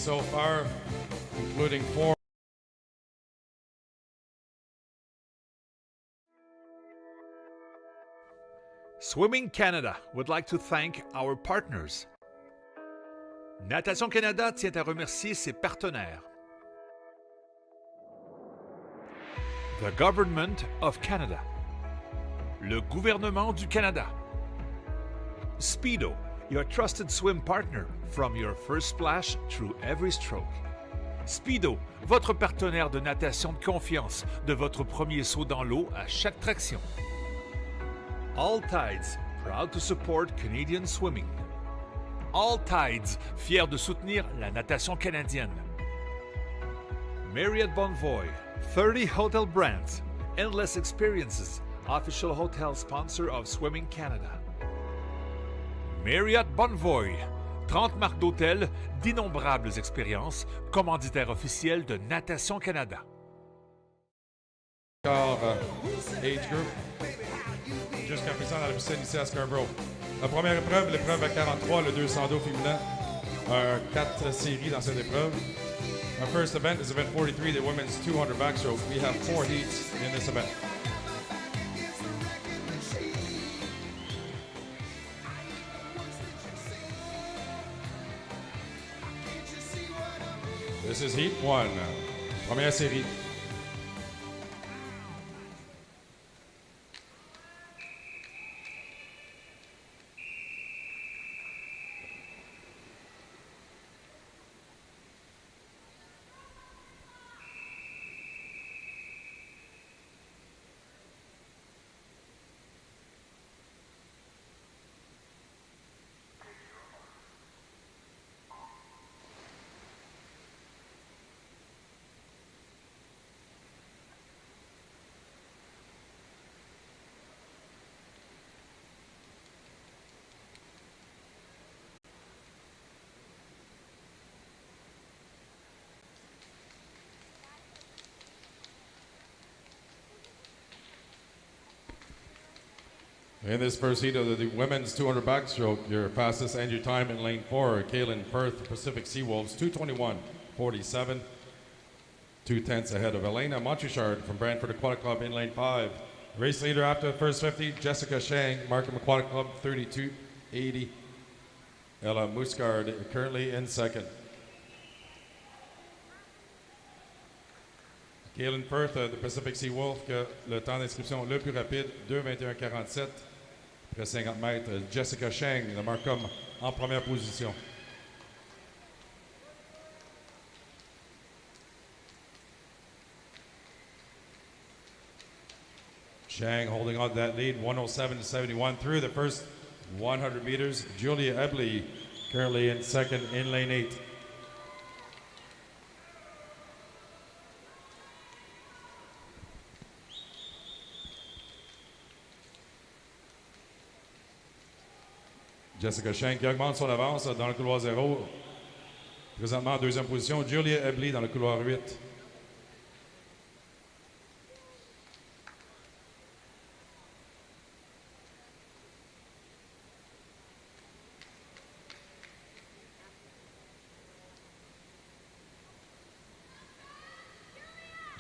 so far, including 4. Swimming Canada would like to thank our partners. Natation Canada tient à remercier ses partenaires. The Government of Canada. Le gouvernement du Canada. Speedo, your trusted swim partner from your first splash through every stroke. Speedo, votre partenaire de natation de confiance, de votre premier saut dans l'eau à chaque traction. All Tides, proud to support Canadian swimming. All Tides, fier de soutenir la natation canadienne. Marriott Bonvoy, 30 hotel brands, endless experiences, official hotel sponsor of Swimming Canada. Marriott Bonvoy, 30 marques d'hôtels, d'innombrables expériences, commanditaire officiel de Natation Canada. Age group, jusqu'à présent dans la piscine ici à Scarborough. La première épreuve, l'épreuve à 43, le 200 dos féminin. 4 séries dans cette épreuve. Our first event is event 43, the women's 200 backstroke. We have 4 heats in this event. This is heat 1, première série. In this first heat of the women's 200 backstroke, your fastest entry time in lane 4, Kaylin Perth, Pacific Seawolves, 2:21.47, 2/10 ahead of Elena Montrichard from Brantford Aquatic Club in lane 5. Race leader after the first 50, Jessica Shang, Markham Aquatic Club, 32:80. Ella Muscard currently in second. Kaylin Perth de Pacific Seawolf, que le temps d'inscription le plus rapide, 2:21.47. Après 50 mètres, Jessica Shang de Markham en première position. Shang holding on to that lead, 1:07.71 through the first 100 meters. Julia Ebley currently in second in lane 8. Jessica Shang qui augmente son avance dans le couloir 0. Présentement en deuxième position, Julia Ebley dans le couloir 8.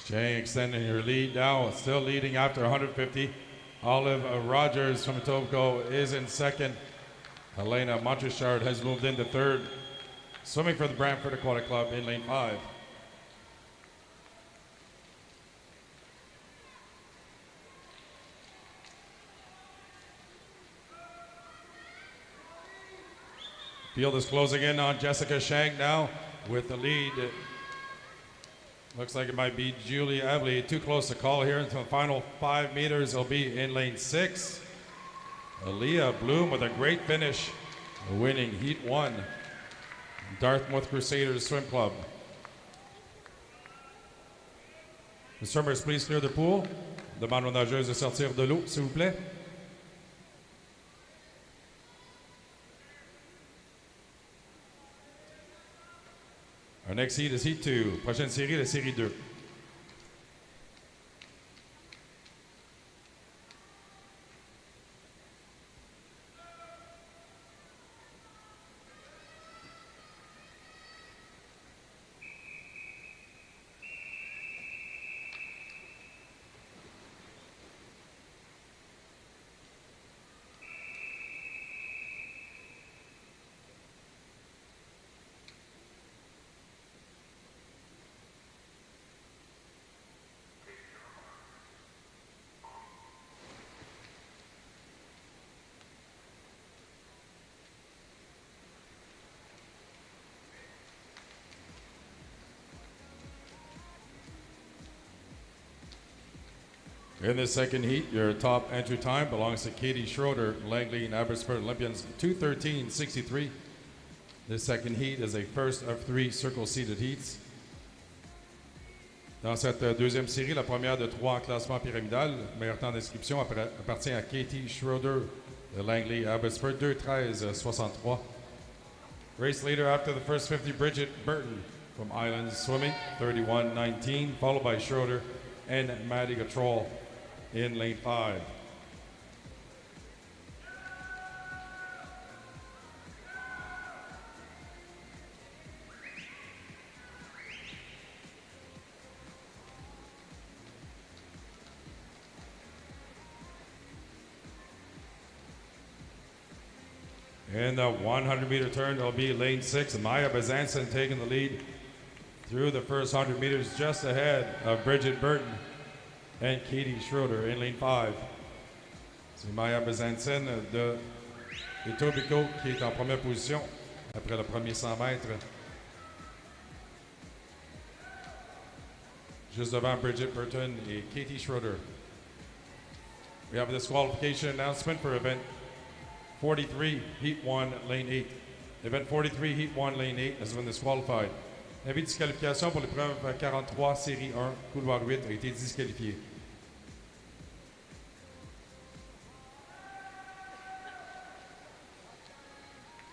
Shang extending her lead now, still leading after 150. Olive Rogers from Etobicoke is in second. Helena Montrichard has moved into third. Swimming for the Brantford Aquatic Club in lane 5. Field is closing in on Jessica Shang now with the lead. Looks like it might be Julie Abley. Too close to call here until the final 5 meters. Will be in lane 6. Aaliyah Bloom with a great finish, winning Heat 1. Dartmouth Crusaders Swim Club. The swimmers, please clear the pool. Demande aux nageuses de sortir de l'eau, s'il vous plaît. Our next heat is Heat 2. Prochaine série, la série 2. In the second heat, your top entry time belongs to Katie Schroeder, Langley and Abbotsford Olympians, 2:13.63. This second heat is a first of three circle-seated heats. Dans cette deuxième série, la première de trois en classement pyramidal, le meilleur temps d'inscription appartient à Katie Schroeder de Langley Abbotsford, 2:13.63. Race leader after the first 50, Bridget Burton from Islands Swimming, 31:19, followed by Schroeder and Maddie Gatrol in lane 5. In the 100-meter turn, it'll be lane 6. Maya Bazanson taking the lead through the first 100 meters, just ahead of Bridget Burton and Katie Schroeder in lane 5. C'est Maya Bazanson de Etobicoke qui est en première position après le premier 100 mètres. Juste devant Bridget Burton et Katie Schroeder. We have a disqualification announcement for event 43, Heat 1, Lane 8. Event 43, Heat 1, Lane 8 has been disqualified. Avis de disqualification pour l'épreuve 43, série 1, couloir 8 a été disqualifié.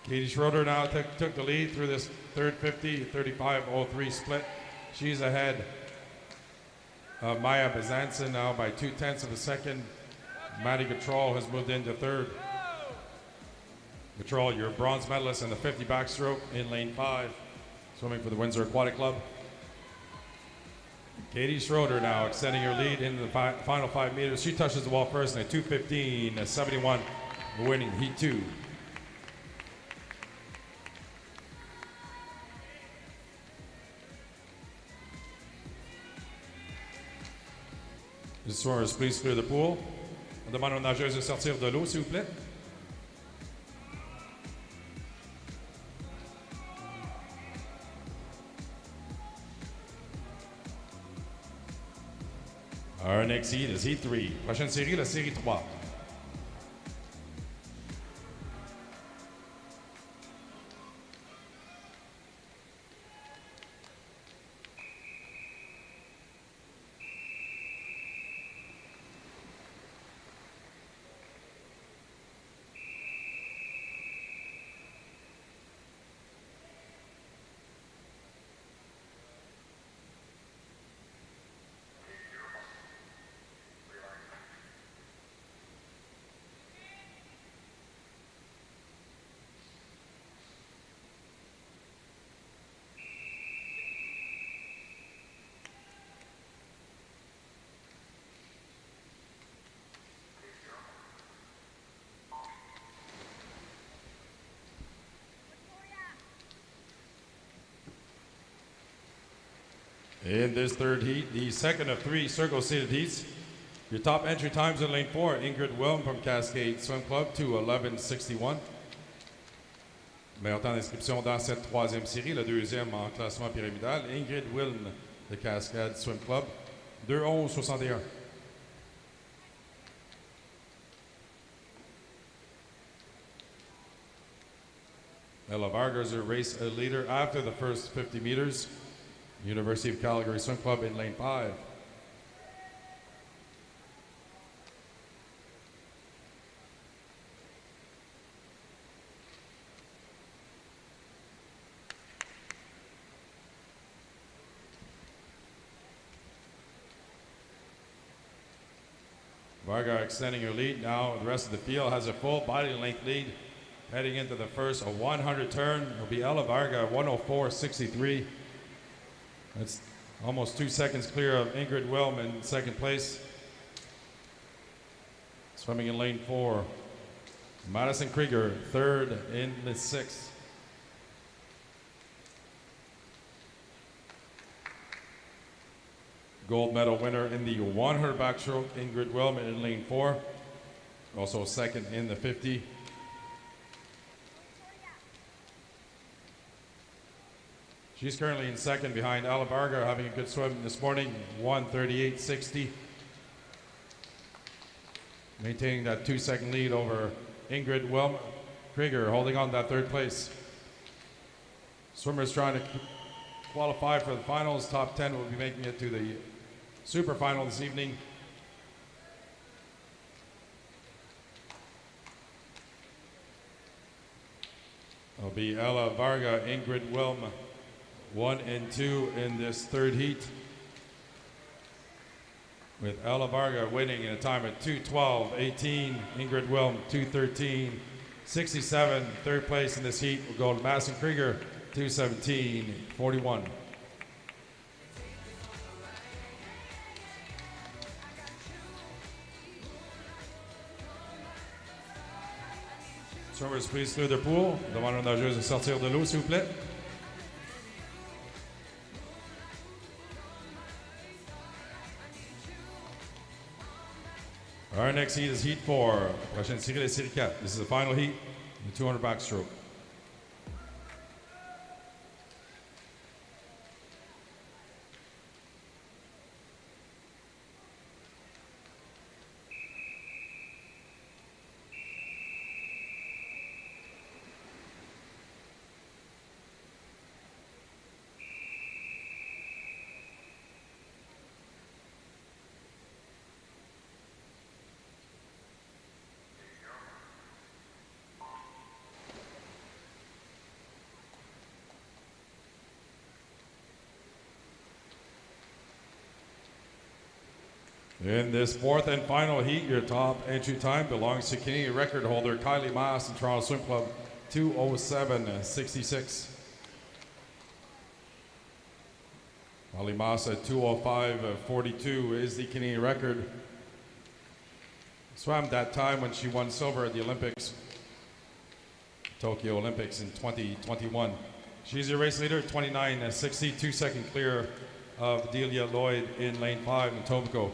Katie Schroeder now took the lead through this third 50, 35.03 split. She's ahead of Maya Bazanson now by 0.2 of a second. Maddie Gatrol has moved into third. Gatrol, your bronze medalist in the 50 backstroke in lane 5, swimming for the Windsor Aquatic Club. Katie Schroeder now extending her lead in the final 5 meters. She touches the wall first in a 2:15.71, winning Heat 2. The swimmers, please clear the pool. On demande aux nageuses de sortir de l'eau, s'il vous plaît. Our next heat is Heat 3. Prochaine série, la série 3. In this third heat, the second of 3 circle-seated heats, your top entry times in lane 4, Ingrid Wilm from Cascade Swim Club, 2:11.61. Meilleur temps d'inscription dans cette troisième série, la deuxième en classement pyramidal, Ingrid Wilm de Cascade Swim Club, 2:11.61. Ella Varga is a race leader after the first 50 meters. University of Calgary Swim Club in lane 5. Varga extending her lead. Now the rest of the field has a full body length lead. Heading into the first 100 turn will be Ella Varga, 1:04.63. That's almost 2 seconds clear of Ingrid Wilm in second place. Swimming in lane 4, Madison Krieger, third in the 6th. Gold medal winner in the 100 backstroke, Ingrid Wilm in lane 4. Also second in the 50. She's currently in second behind Ella Varga, having a good swim this morning, 1:38.60. maintaining that 2-second lead over Ingrid Wilm Krieger, holding on to that third place. Swimmers trying to qualify for the finals. Top 10 will be making it to the super final this evening. It'll be Ella Varga, Ingrid Wilm, 1 and 2 in this third heat, with Ella Varga winning in a time at 2:12.18. Ingrid Wilm 2:13.67. Third place in this heat will go to Madison Krieger, 2:17.41. Swimmers, please clear the pool. Demande aux nageuses de sortir de l'eau, s'il vous plaît. Our next heat is heat 4. Prochaine série, la série 4. This is the final heat, the 200 backstroke. In this fourth and final heat, your top entry time belongs to Canadian record holder Kylie Mass and Toronto Swim Club, 2:07.66. Kylie Mass at 2:05.42 is the Canadian record. Swam that time when she won silver at the Olympics, Tokyo Olympics in 2021. She's your race leader, 29.60, 2-second clear of Delia Lloyd in lane 5 in Etobicoke.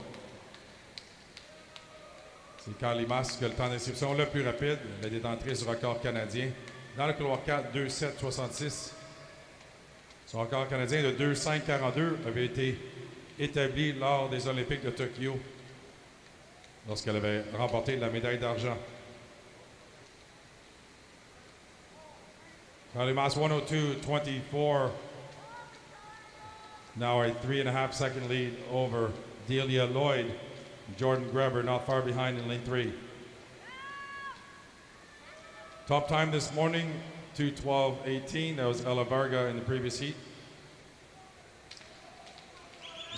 C'est Kylie Mass qui a le temps d'inscription le plus rapide. Elle est entrée sur record canadien. Dans le couloir 4, 2:07.66. Son record canadien de 2:05.42 avait été établi lors des Olympiques de Tokyo, lorsqu'elle avait remporté la médaille d'argent. Kylie Mass 1:02.24. Now a 3.5-second lead over Delia Lloyd. Jordan Greber not far behind in lane 3. Top time this morning, 2:12.18. That was Ella Varga in the previous heat.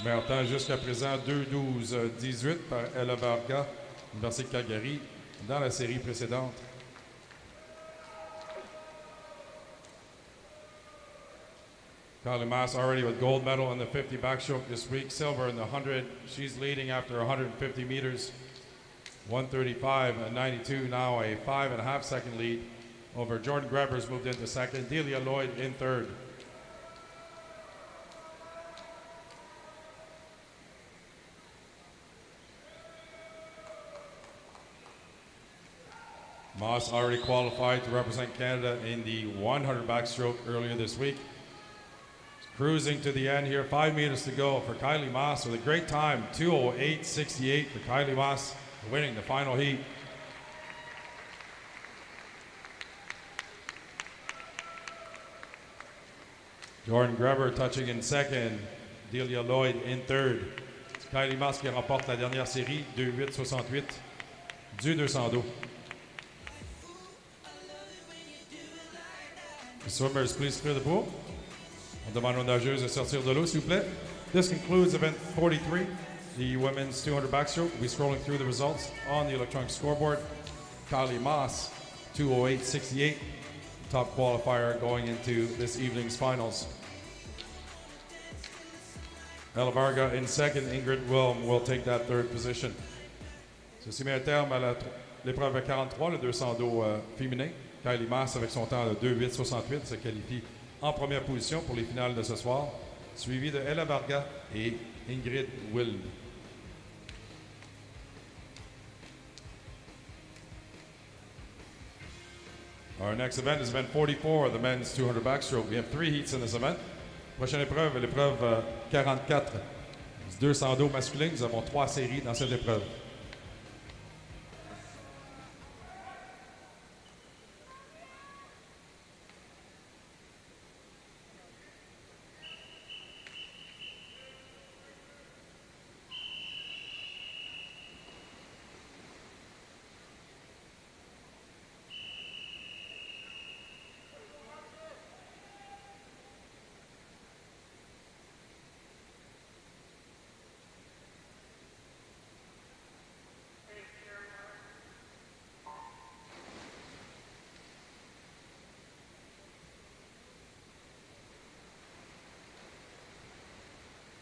Meilleur temps jusqu'à présent, 2:12.18 par Ella Varga, Université de Calgary, dans la série précédente. Kylie Mass already with gold medal in the 50 backstroke this week, silver in the 100. She's leading after 150 meters, 1:35.92. Now a 5.5-second lead over Jordan Greber's moved into second. Delia Lloyd in third. Moss already qualified to represent Canada in the 100 backstroke earlier this week. Cruising to the end here, 5 meters to go for Kylie Mass with a great time, 2:08.68 for Kylie Mass, winning the final heat. Jordan Greber touching in second, Delia Lloyd in third. C'est Kylie Mass qui remporte la dernière série, 2:08.68 du 200 dos. The swimmers, please clear the pool. On demande aux nageuses de sortir de l'eau, s'il vous plaît. This concludes event 43, the women's 200 backstroke. We'll be scrolling through the results on the electronic scoreboard. Kylie Mass, 2:08.68, top qualifier going into this evening's finals. Ella Varga in second, Ingrid Wilm will take that third position. Ceci met un terme à l'épreuve 43, le 200 dos féminin. Kylie Mass, avec son temps de 2:08.68, se qualifie en première position pour les finales de ce soir, suivi de Ella Varga et Ingrid Wilm. Our next event is event 44, the men's 200 backstroke. We have 3 heats in this event. Prochaine épreuve, l'épreuve 44, 200 dos masculin. Nous avons 3 séries dans cette épreuve.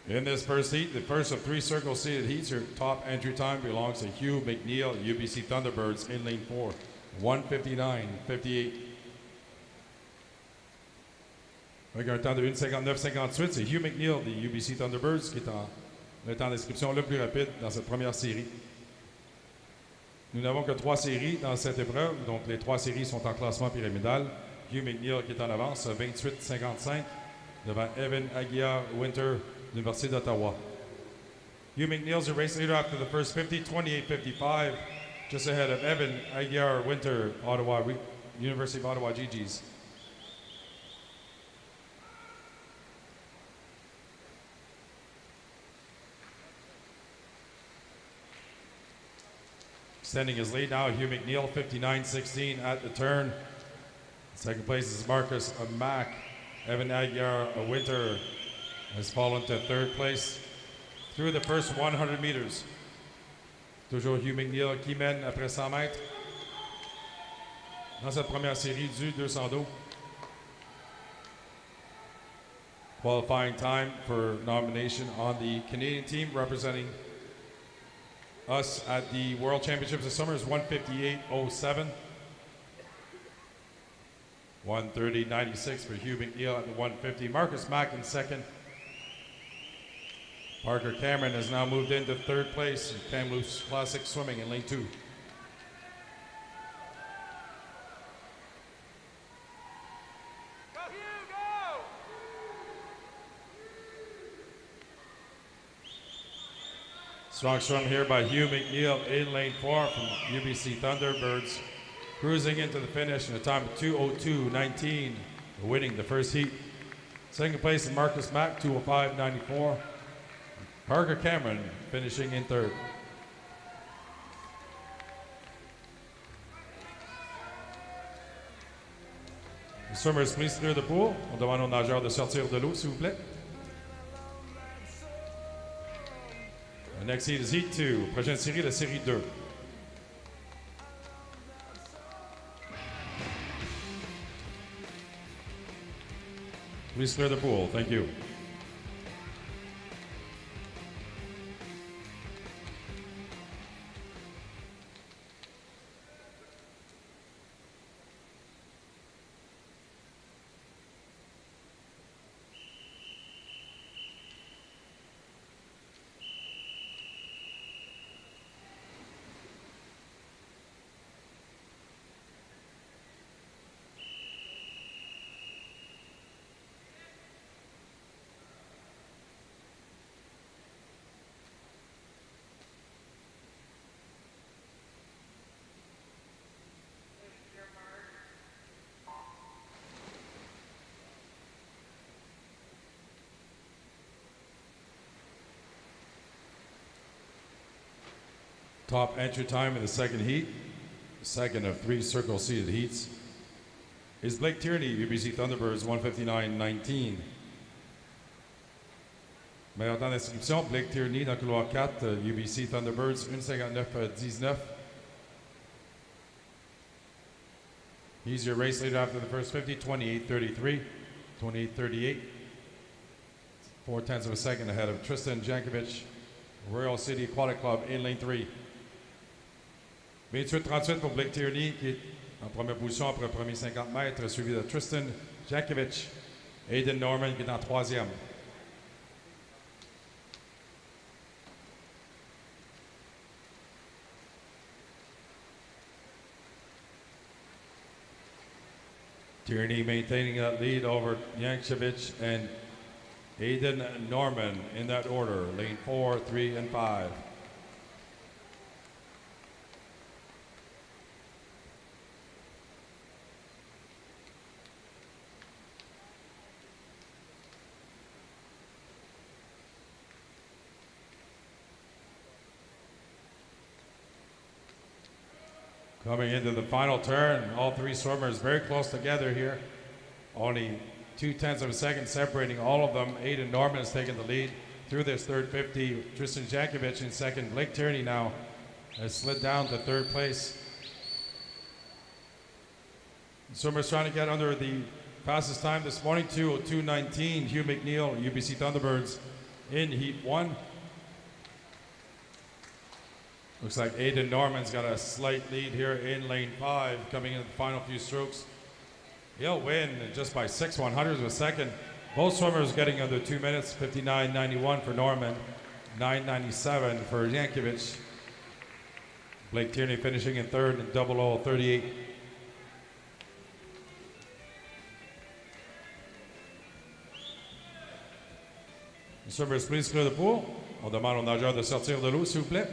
In this first heat, the first of three circle seated heats, your top entry time belongs to Hugh McNeil, UBC Thunderbirds, in lane 4, 1:59:58. Avec un temps de 1:59:58, c'est Hugh McNeil des UBC Thunderbirds qui est en le temps d'inscription le plus rapide dans cette première série. Nous n'avons que 3 séries dans cette épreuve, donc les 3 séries sont en classement pyramidal. Hugh McNeil qui est en avance, 28:55, devant Evan Aguiar Winter, de l'Université d'Ottawa. Hugh McNeil's your race leader after the first 50, 28:55, just ahead of Evan Aguiar Winter, Ottawa, University of Ottawa GGs. Extending his lead now, Hugh McNeil, 59:16 at the turn. Second place is Marcus Mack. Evan Aguiar Winter has fallen to third place through the first 100 meters. Toujours Hugh McNeil qui mène après 100 mètres dans cette première série du 200 dos. Qualifying time for nomination on the Canadian team representing us at the World Championships this summer is 1:58:07. 1:30:96 for Hugh McNeil at the 150. Marcus Mack in second. Parker Cameron has now moved into third place in Kamloops Classic Swimming in lane 2. Strong swim here by Hugh McNeil in lane 4 from UBC Thunderbirds, cruising into the finish in a time of 2:02:19, winning the first heat. Second place is Marcus Mack, 2:05:94. Parker Cameron finishing in third. The swimmers, please clear the pool. On demande aux nageurs de sortir de l'eau, s'il vous plaît. The next heat is heat 2. Prochaine série, la série 2. Please clear the pool. Thank you. Top entry time in the second heat, second of 3 circle seated heats, is Blake Tierney, UBC Thunderbirds, 1:59:19. Meilleur temps d'inscription, Blake Tierney dans le couloir 4, UBC Thunderbirds, 1:59:19. He's your race leader after the first 50, 28:33, 28:38. 4/10 of a second ahead of Tristan Jankovic, Royal City Aquatic Club in lane 3. 28:38 pour Blake Tierney qui est en première position après le premier 50 mètres, suivi de Tristan Jankovic. Aiden Norman qui est en troisième. Tierney maintaining that lead over Jankovic and Aiden Norman in that order, lane 4, 3, and 5. Coming into the final turn, all 3 swimmers very close together here. Only 0.2 of a second separating all of them. Aiden Norman has taken the lead through this third 50. Tristan Jankovic in second. Blake Tierney now has slid down to third place. The swimmers trying to get under the fastest time this morning, 2:02:19. Hugh McNeil, UBC Thunderbirds, in Heat 1. Looks like Aiden Norman's got a slight lead here in lane 5, coming into the final few strokes. He'll win just by 6/100ths of a second. Both swimmers getting under 2 minutes, 59.91 for Norman, 9.97 for Jankovic. Blake Tierney finishing in third in 00:38. Les swimmers, please clear the pool. On demande aux nageurs de sortir de l'eau, s'il vous plaît.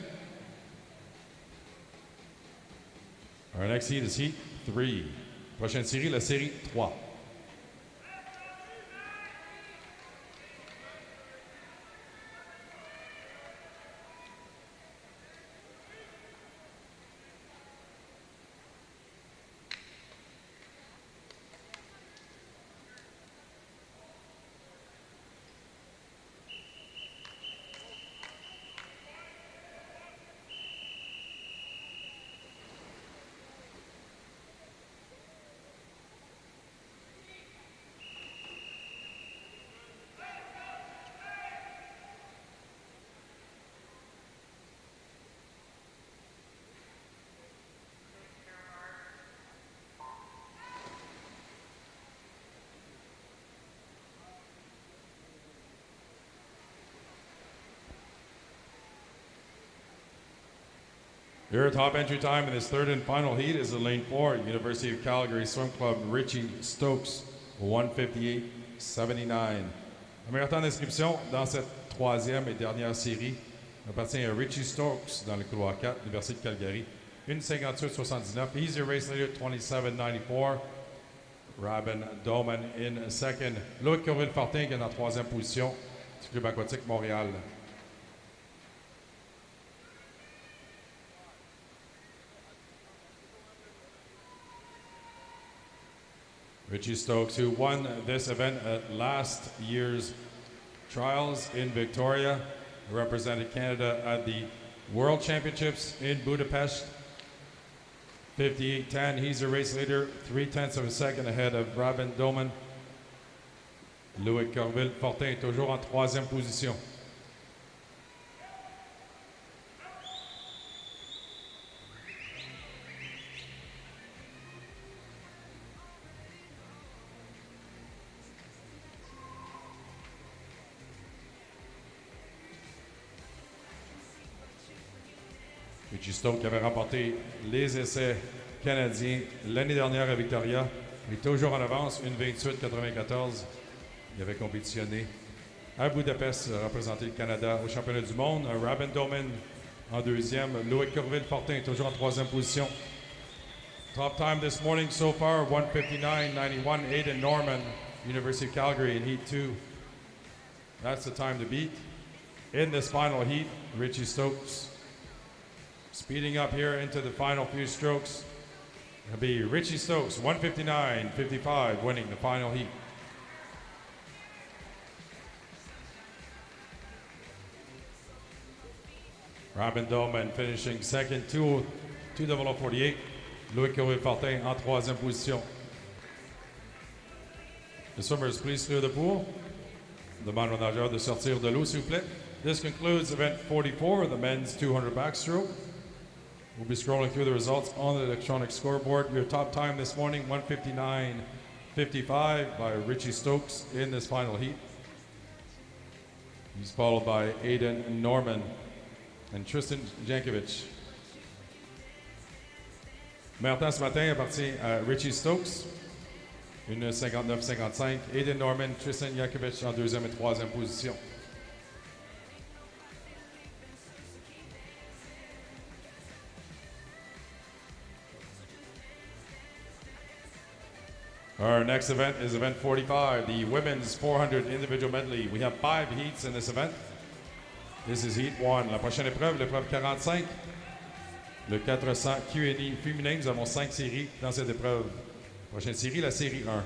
Our next heat is Heat 3. Prochaine série, la série 3. Your top entry time in this third and final heat is the lane 4, University of Calgary Swim Club, Richie Stokes, 158.79. Le meilleur temps d'inscription dans cette troisième et dernière série appartient à Richie Stokes dans le couloir 4, Université de Calgary, 1:58.79. Easier race leader, 27.94. Robin Doman in second. Loïc Corville-Fortin qui est en troisième position du Club aquatique Montréal. Richie Stokes, who won this event at last year's trials in Victoria, represented Canada at the World Championships in Budapest. 58.10. He's the race leader, 0.3 of a second ahead of Robin Doman. Loïc Corville-Fortin toujours en troisième position. Richie Stokes qui avait remporté les essais canadiens l'année dernière à Victoria. Il est toujours en avance, 1:28.94. Il avait compétitionné à Budapest, représenté le Canada au championnat du monde. Robin Doman en deuxième. Loïc Corville-Fortin toujours en troisième position. Top time this morning so far, 1:59.91. Aiden Norman, University of Calgary in Heat 2. That's the time to beat. In this final heat, Richie Stokes speeding up here into the final few strokes. It'll be Richie Stokes, 1:59.55, winning the final heat. Robin Doman finishing second, 2:00:48. Loïc Corville-Fortin en troisième position. The swimmers, please clear the pool. Demande aux nageurs de sortir de l'eau, s'il vous plaît. This concludes event 44, the men's 200 backstroke. We'll be scrolling through the results on the electronic scoreboard. Your top time this morning, 1:59.55 by Richie Stokes in this final heat. He's followed by Aiden Norman and Tristan Jankovic. Meilleur temps ce matin appartient à Richie Stokes, 1:59.55. Aiden Norman, Tristan Jankovic en deuxième et troisième position. Our next event is event 45, the women's 400 individual medley. We have 5 heats in this event. This is heat 1. La prochaine épreuve, l'épreuve 45, le 400 Q&E féminin. Nous avons 5 séries dans cette épreuve. Prochaine série, la série 1.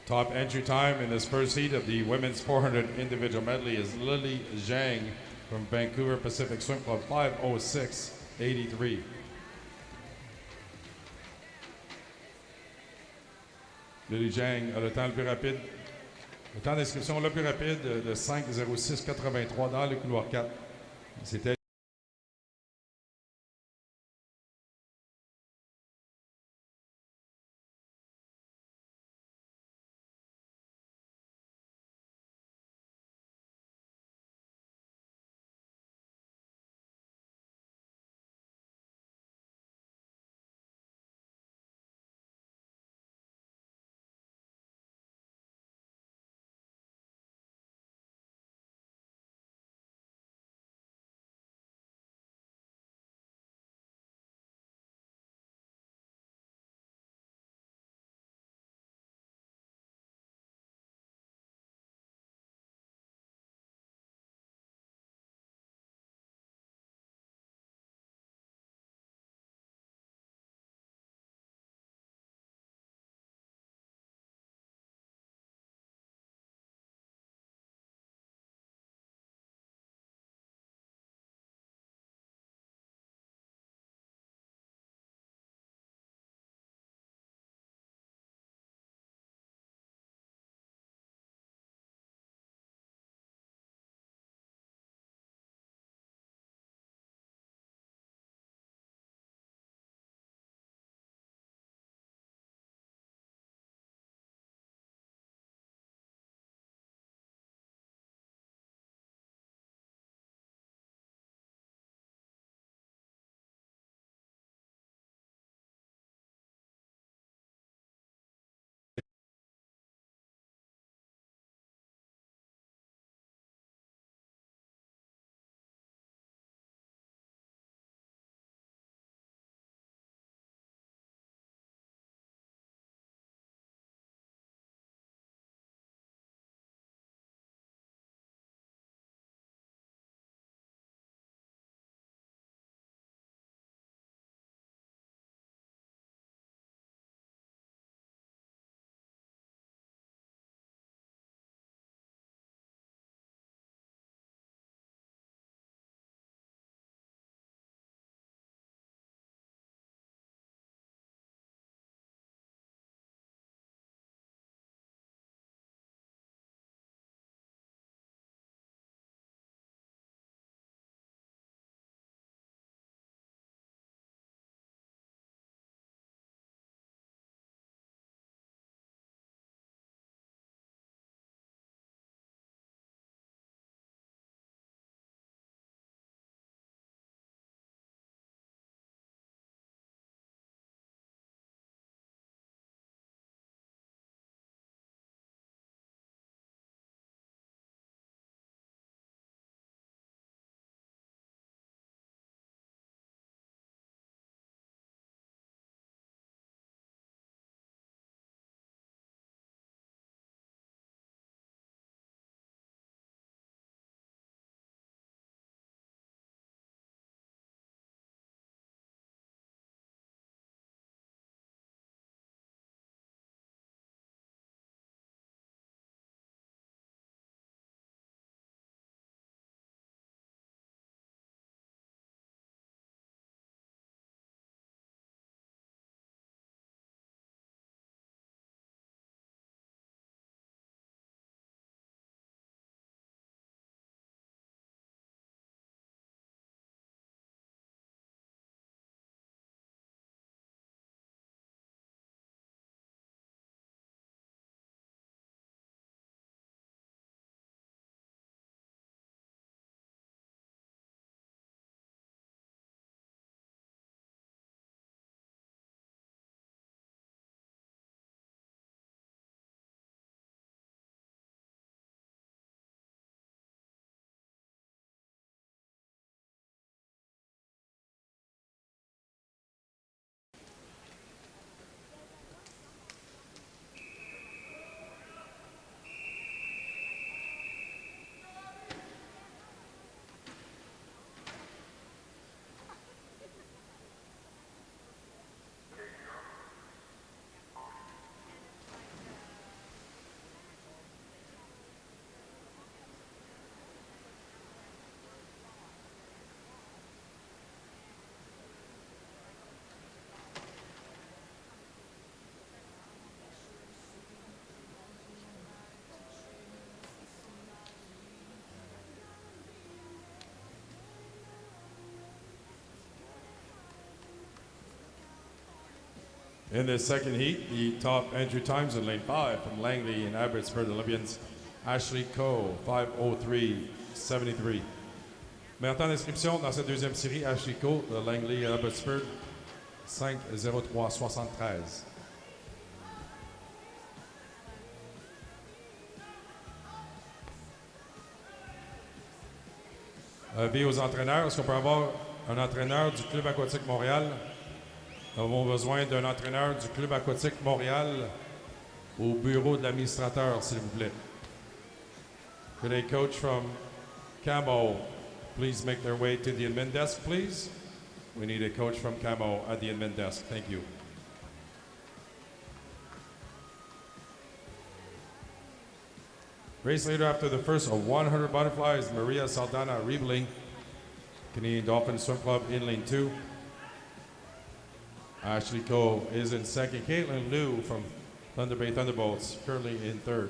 Top entry time in this first heat of the women's 400 individual medley is Lily Zhang from Vancouver Pacific Swim Club, 5:06.83. Lily Zhang a le temps le plus rapide. Le temps d'inscription le plus rapide de 5:06.83 dans le couloir 4. C'était In the second heat, the top entry times in lane 5 from Langley and Abbotsford Olympians, Ashley Coe, 5:03.73. Meilleur temps d'inscription dans cette deuxième série, Ashley Coe de Langley et Abbotsford, 5:03.73. Avis aux entraîneurs, est-ce qu'on peut avoir un entraîneur du Club aquatique Montréal? Nous avons besoin d'un entraîneur du Club aquatique Montréal au bureau de l'administrateur, s'il vous plaît. Could a coach from Camo please make their way to the admin desk, please? We need a coach from Camo at the admin desk. Thank you. Race leader after the first of 100 butterflies, Maria Saldana Riebling, Canadian Dolphin Swim Club in lane 2. Ashley Coe is in second. Caitlin Liu from Thunder Bay Thunderbolts currently in third.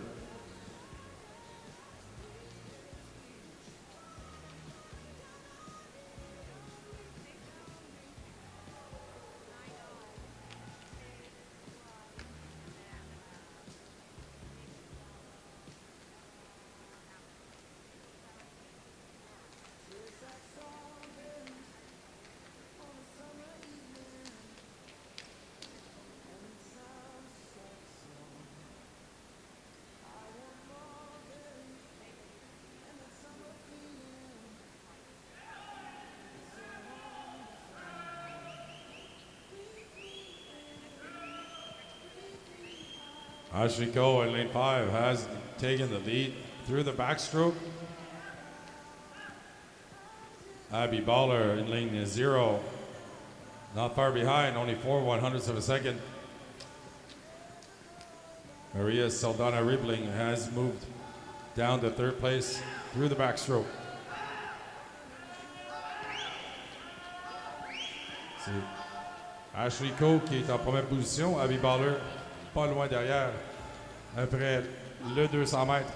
Ashley Coe in lane 5 has taken the lead through the backstroke. Abby Baller in lane 0, not far behind, only 4/100ths of a second. Maria Saldana Riebling has moved down to third place through the backstroke. C'est Ashley Coe qui est en première position, Abby Baller pas loin derrière, après le 200 mètres.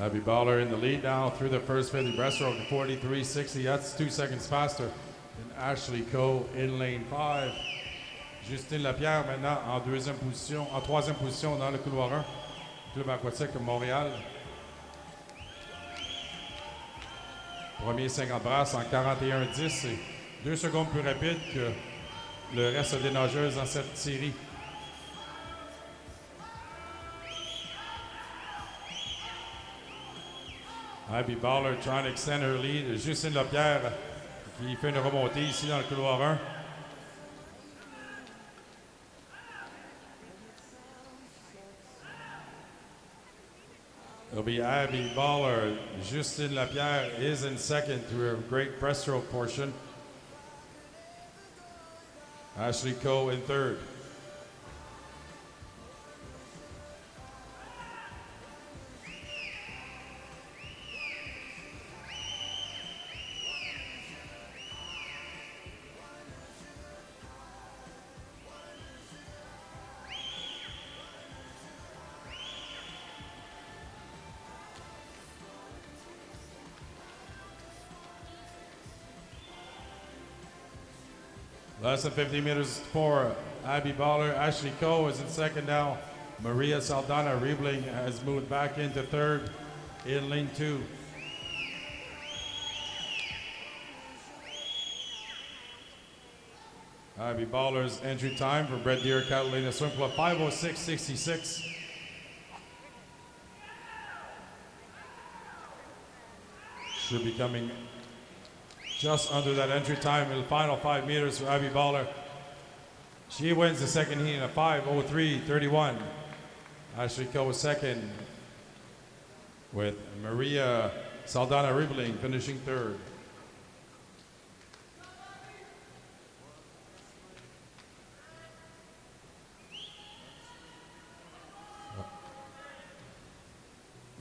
Abby Baller in the lead now through the first 50 breaststroke, 43.60. That's 2 seconds faster than Ashley Coe in lane 5. Justine Lapierre maintenant en troisième position dans le couloir 1. Club aquatique de Montréal. Premier 50 brasses en 41.10. C'est 2 secondes plus rapide que le reste des nageuses dans cette série. Abby Baller trying to extend her lead. Justine Lapierre qui fait une remontée ici dans le couloir 1. It'll be Abby Baller. Justine Lapierre is in second through a great breaststroke portion. Ashley Coe in third. Less than 50 meters for Abby Baller. Ashley Coe is in second now. Maria Saldana Riebling has moved back into third in lane 2. Abby Baller's entry time for Red Deer Catalina Swim Club, 5:06.66. Should be coming just under that entry time in the final 5 meters for Abby Baller. She wins the second heat in a 5:03.31. Ashley Coe is second, with Maria Saldana Riebling finishing third.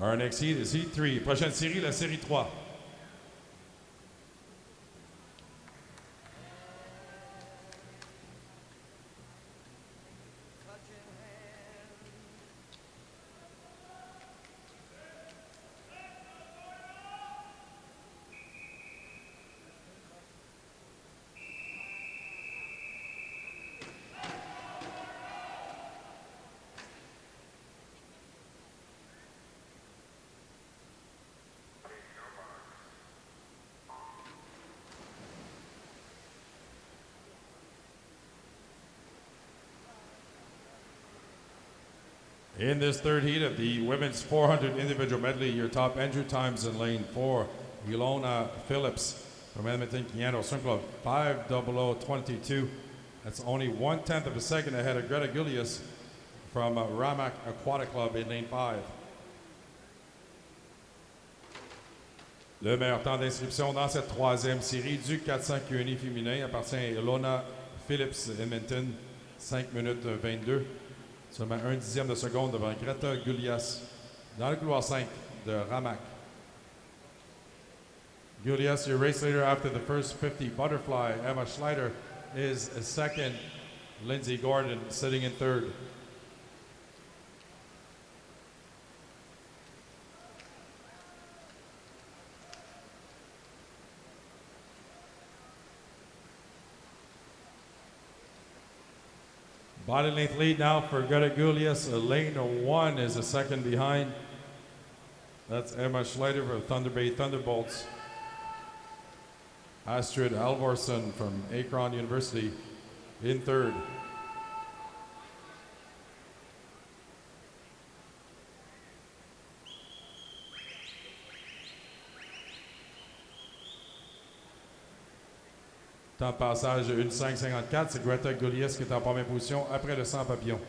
Our next heat is heat 3. Prochaine série, la série 3. In this third heat of the women's 400 individual medley, your top entry times in lane 4, Ilona Phillips from Edmonton Piano Swim Club, 5:00:22. That's only 1/10 of a second ahead of Greta Gulius from Ramac Aquatic Club in lane 5. Le meilleur temps d'inscription dans cette troisième série du 400 Q&A féminin appartient à Ilona Phillips Edmonton, 5 minutes 22. Seulement 1/10 de seconde devant Greta Gulias dans le couloir 5 de Ramac. Gulias, your race leader after the first 50 butterfly. Emma Schleider is second. Lindsay Gordon sitting in third. Body length lead now for Greta Gulias. Lane 1 is a second behind. That's Emma Schleider for Thunder Bay Thunderbolts. Astrid Alvorson from Akron University in third. Temps de passage 1:05:54, c'est Greta Gulias qui est en première position après le 100 papillons.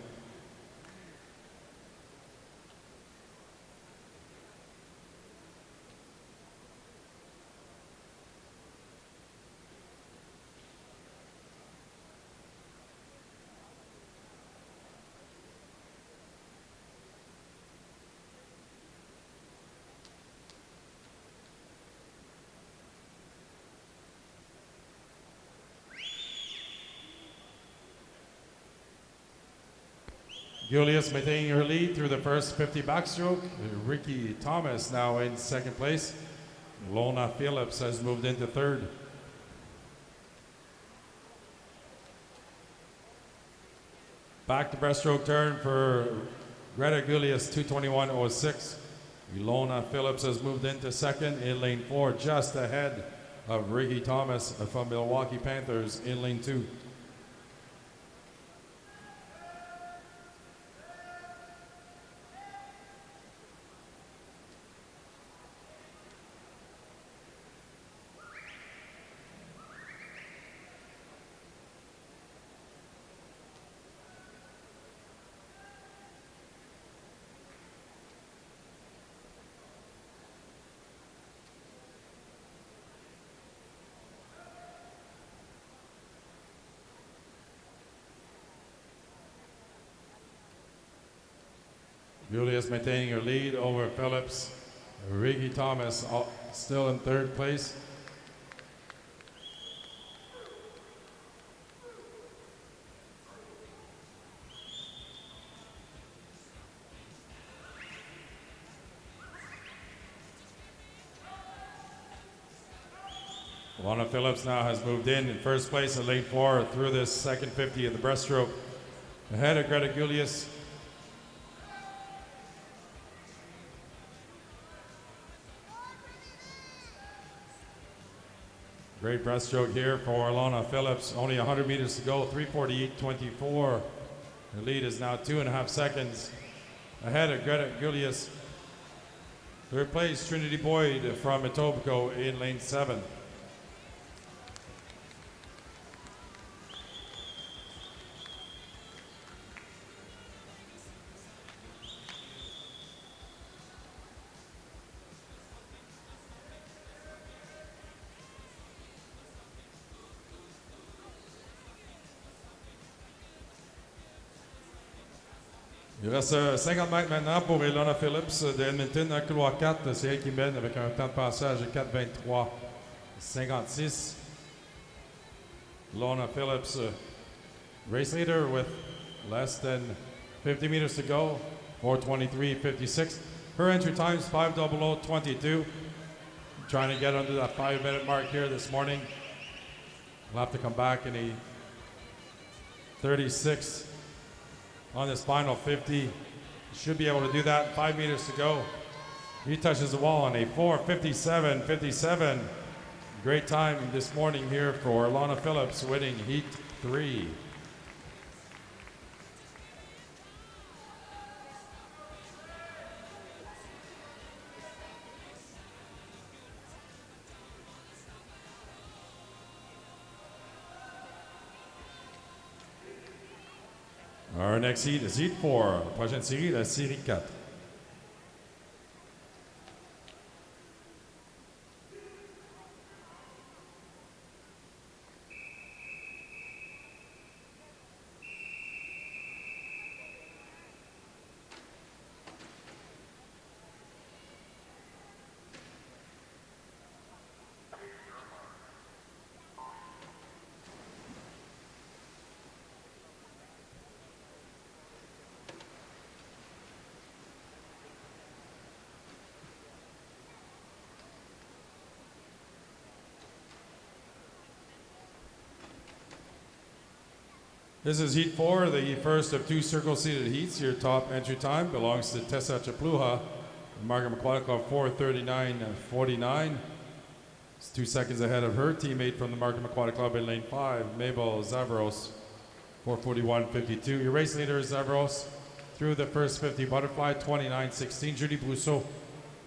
Gulias maintaining her lead through the first 50 backstroke. Ricky Thomas now in second place. Lona Phillips has moved into third. Back to breaststroke turn for Greta Gulias, 2:21:06. Ilona Phillips has moved into second in lane 4, just ahead of Ricky Thomas from Milwaukee Panthers in lane 2. Gulias maintaining her lead over Phillips. Ricky Thomas still in third place. Lona Phillips now has moved in first place in lane 4 through this second 50 of the breaststroke. Ahead of Greta Gulias. Great breaststroke here for Ilona Phillips. Only 100 meters to go, 3:48:24. Her lead is now 2.5 seconds ahead of Greta Gulias. Third place, Trinity Boyd from Etobicoke in lane 7. Il reste 50 mètres maintenant pour Ilona Phillips de Edmonton, dans le couloir 4. C'est elle qui mène avec un temps de passage de 4:23:56. Ilona Phillips, race leader with less than 50 meters to go, 4:23:56. Her entry time is 5:00:22. Trying to get under that 5-minute mark here this morning. We'll have to come back in a 36 on this final 50. Should be able to do that. 5 meters to go. He touches the wall on a 4:57:57. Great time this morning here for Ilona Phillips, winning Heat 3. Our next heat is Heat 4. Prochaine série, la série 4. This is Heat 4, the first of two circle-seated heats. Your top entry time belongs to Tessa Chapluha, Margaret McQuaddick, 4:39.49. It's 2 seconds ahead of her teammate from the Margaret McQuaddick Club in lane 5, Mabel Zavros, 4:41.52. Your race leader is Zavros through the first 50 butterfly, 29.16. Julie Brousseau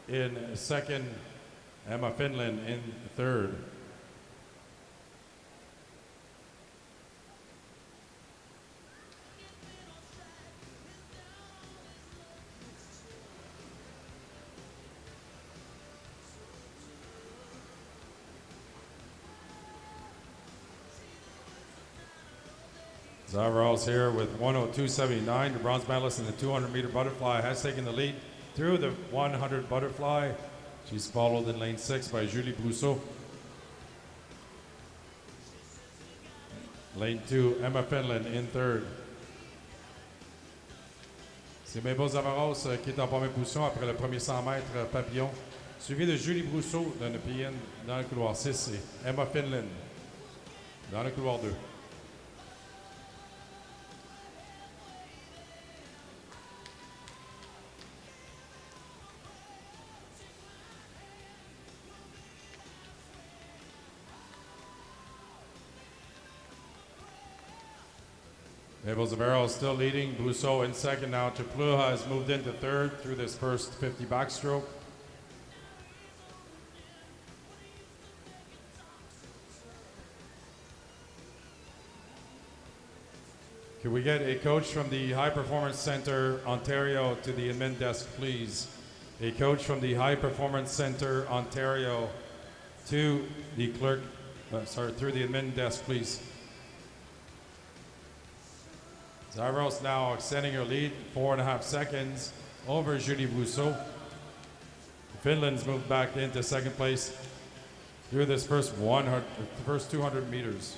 in second, Emma Finland in third. Zavros here with 1:02.79. The bronze medalist in the 200-meter butterfly has taken the lead through the 100 butterfly. She's followed in lane 6 by Julie Brousseau. Lane 2, Emma Finland in third. C'est Mabel Zavros qui est en première position après le premier 100 mètres papillon, suivi de Julie Brousseau dans le PN dans le couloir 6 et Emma Finland dans le couloir 2. Mabel Zavaro still leading, Brousseau in second now. Chapluha has moved into third through this first 50 backstroke. Can we get a coach from the High Performance Center, Ontario, to the admin desk, please? A coach from the High Performance Center, Ontario, to the clerk, through the admin desk, please. Zavros now extending her lead, 4.5 seconds over Julie Brousseau. Finland's moved back into second place through this first 200 meters.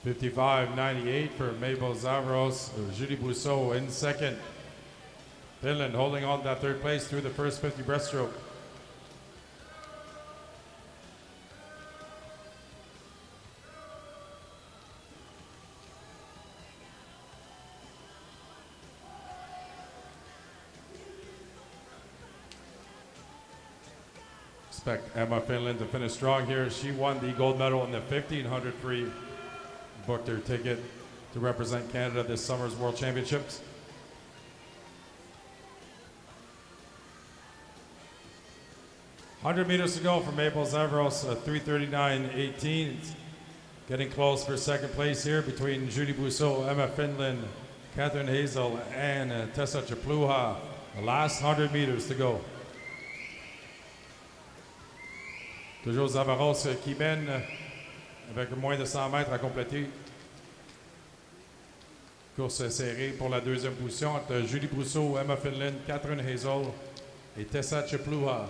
$55.98 for Mabel Zavros. Julie Brousseau in second. Finland holding on to that third place through the first 50 breaststroke. Expect Emma Finland to finish strong here. She won the gold medal in the 1500 free. Booked her ticket to represent Canada this summer's World Championships. $100 meters to go for Mabel Zavros, 3:39.18. Getting close for second place here between Julie Brousseau, Emma Finland, Catherine Hazel, and Tessa Chapluha. The last 100 meters to go. Toujours Zavros qui mène avec moins de 100 mètres à compléter. Course serrée pour la deuxième position entre Julie Brousseau, Emma Finland, Catherine Hazel et Tessa Chapluha.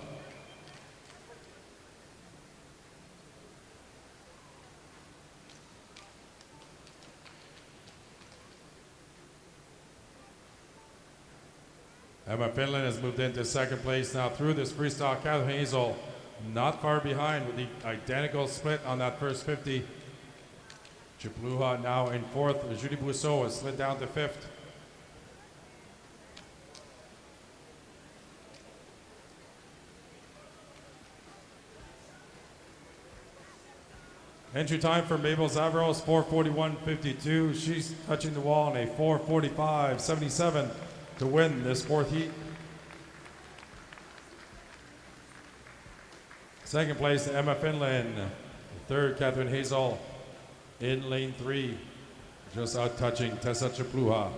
Emma Finland has moved into second place now through this freestyle. Catherine Hazel not far behind with the identical split on that first 50. Chapluha now in fourth. Julie Brousseau has slid down to fifth. Entry time for Mabel Zavros, 4:41.52. She's touching the wall in a 4:45.77 to win this fourth heat. Second place, Emma Finland. Third, Catherine Hazel in lane 3, just out touching Tessa Chapluha.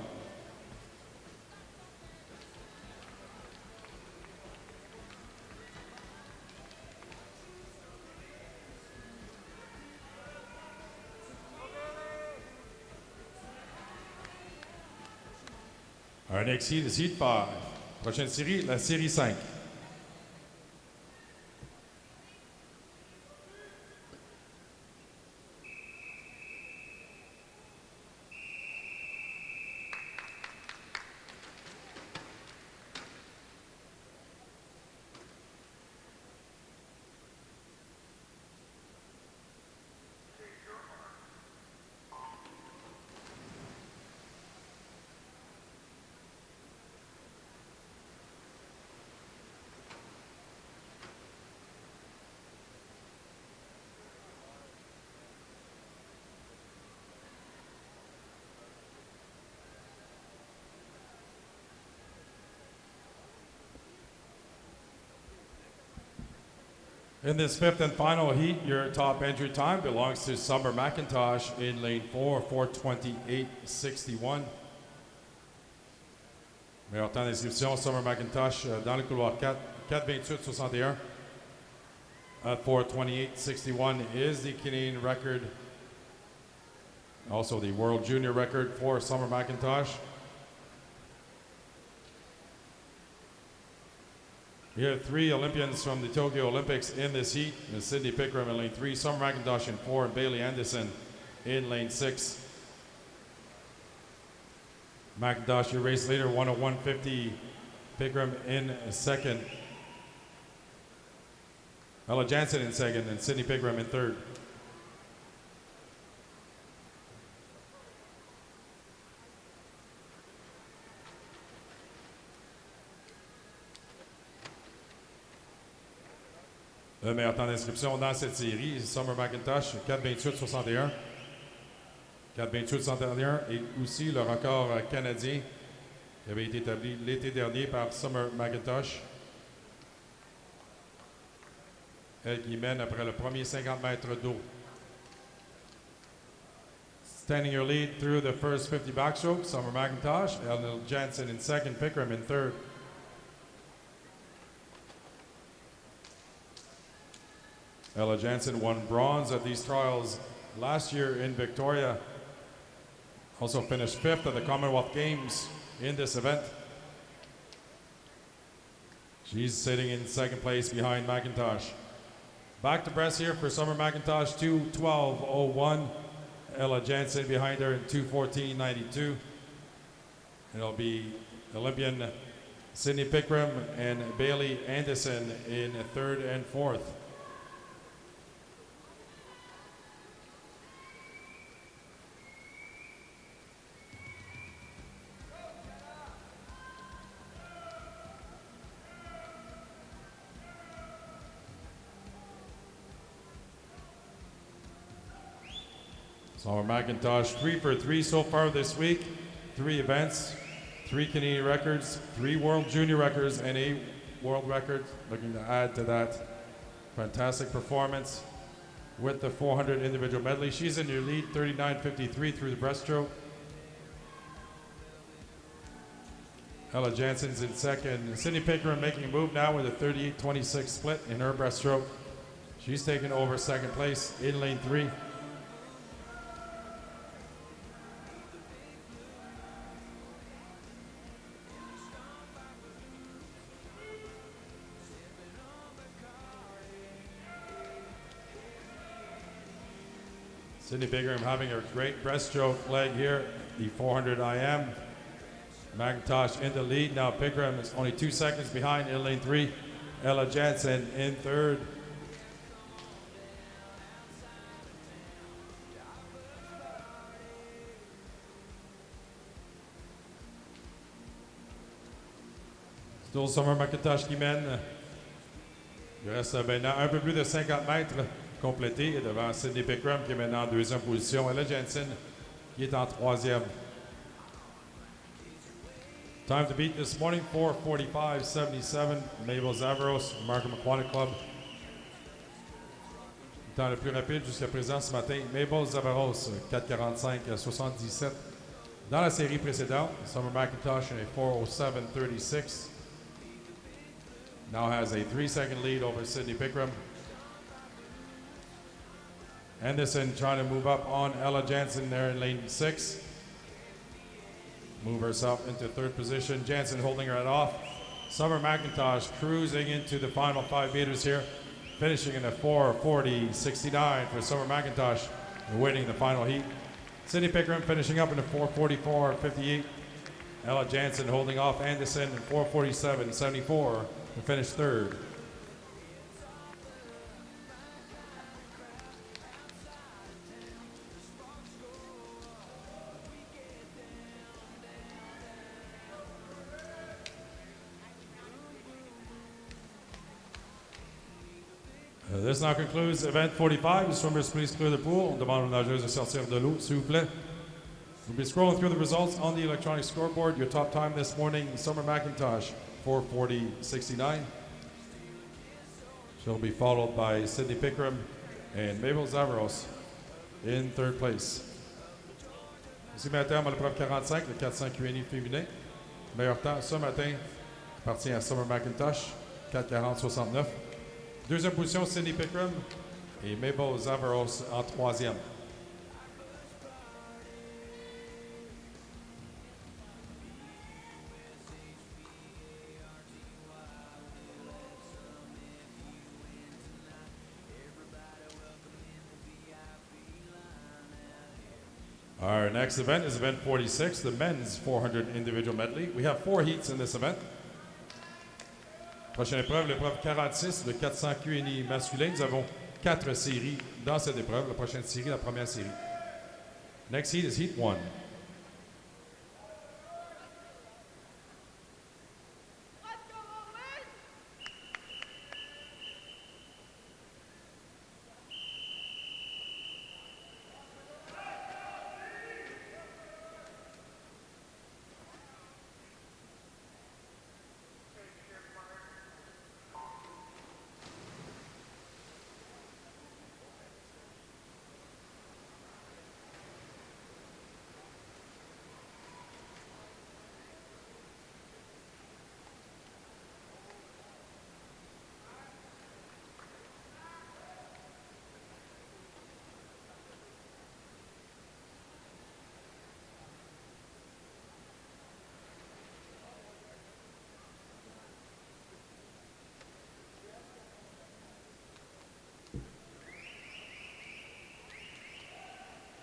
Our next heat is heat 5. Prochaine série, la série 5. In this fifth and final heat, your top entry time belongs to Summer McIntosh in lane 4, 4:28.61. Meilleur temps d'inscription, Summer McIntosh dans le couloir 4, 4:28.61. At 4:28.61 is the Canadian record, also the World Junior record for Summer McIntosh. We have 3 Olympians from the Tokyo Olympics in this heat. Ms. Sydney Pickram in lane 3, Summer McIntosh in 4, and Bailey Anderson in lane 6. McIntosh, your race leader, 101.50. Pickram in second. Ella Jansen in second, and Sydney Pickram in third. Le meilleur temps d'inscription dans cette série, Summer McIntosh, 4:28.61. 4:28.61 et aussi le record canadien qui avait été établi l'été dernier par Summer McIntosh. Elle qui mène après le premier 50 mètres d'eau. Standing your lead through the first 50 backstroke, Summer McIntosh, Ella Jansen in second, Pickram in third. Ella Jansen won bronze at these trials last year in Victoria. Also finished 5th at the Commonwealth Games in this event. She's sitting in second place behind McIntosh. Back to breast here for Summer McIntosh, 2:12.01. Ella Jansen behind her in 2:14.92. It'll be Olympian Sydney Pickram and Bailey Anderson in third and fourth. Summer McIntosh, 3 for 3 so far this week. 3 events, 3 Canadian records, 3 World Junior records, and a world record. Looking to add to that fantastic performance with the 400 individual medley. She's in your lead, 39.53 through the breaststroke. Ella Jansen's in second. Sydney Pickram making a move now with a 38-26 split in her breaststroke. She's taken over second place in lane 3. Sydney Pickram having a great breaststroke leg here, the 400 IM. McIntosh in the lead now. Pickram is only 2 seconds behind in lane 3. Ella Jansen in third. Still Summer McIntosh qui mène. Il reste maintenant un peu plus de 50 mètres complété et devant Sidney Pickram qui est maintenant en deuxième position. Ella Jensen qui est en troisième. Time to beat this morning, 4:45.77. Mabel Zavaros, Markham Aquatic Club. Temps le plus rapide jusqu'à présent ce matin, Mabel Zavaros, 4:45.77. Dans la série précédente, Summer McIntosh in a 4:07.36. Now has a 3-second lead over Sidney Pickram. Anderson trying to move up on Ella Jansen there in lane 6. Move herself into third position. Jansen holding her head off. Summer McIntosh cruising into the final 5 meters here, finishing in a 4:40.69 for Summer McIntosh and winning the final heat. Sidney Pickram finishing up in a 4:44.58. Ella Jansen holding off Anderson in 4:47.74 to finish third. This now concludes event 45. The swimmers, please clear the pool. On demande aux nageuses de sortir de l'eau, s'il vous plaît. We'll be scrolling through the results on the electronic scoreboard. Your top time this morning, Summer McIntosh, 4:40.69. She'll be followed by Sidney Pickram and Mabel Zavaros in third place. Ici maintenant, à l'épreuve 45, le 400 QNI féminin. Meilleur temps ce matin appartient à Summer McIntosh, 4:40.69. Deuxième position, Sidney Pickram et Mabel Zavaros en troisième. Our next event is event 46, the men's 400 individual medley. We have 4 heats in this event. Prochaine épreuve, l'épreuve 46, le 400 QNI masculin. Nous avons 4 séries dans cette épreuve. La prochaine série, la première série. Next heat is heat 1.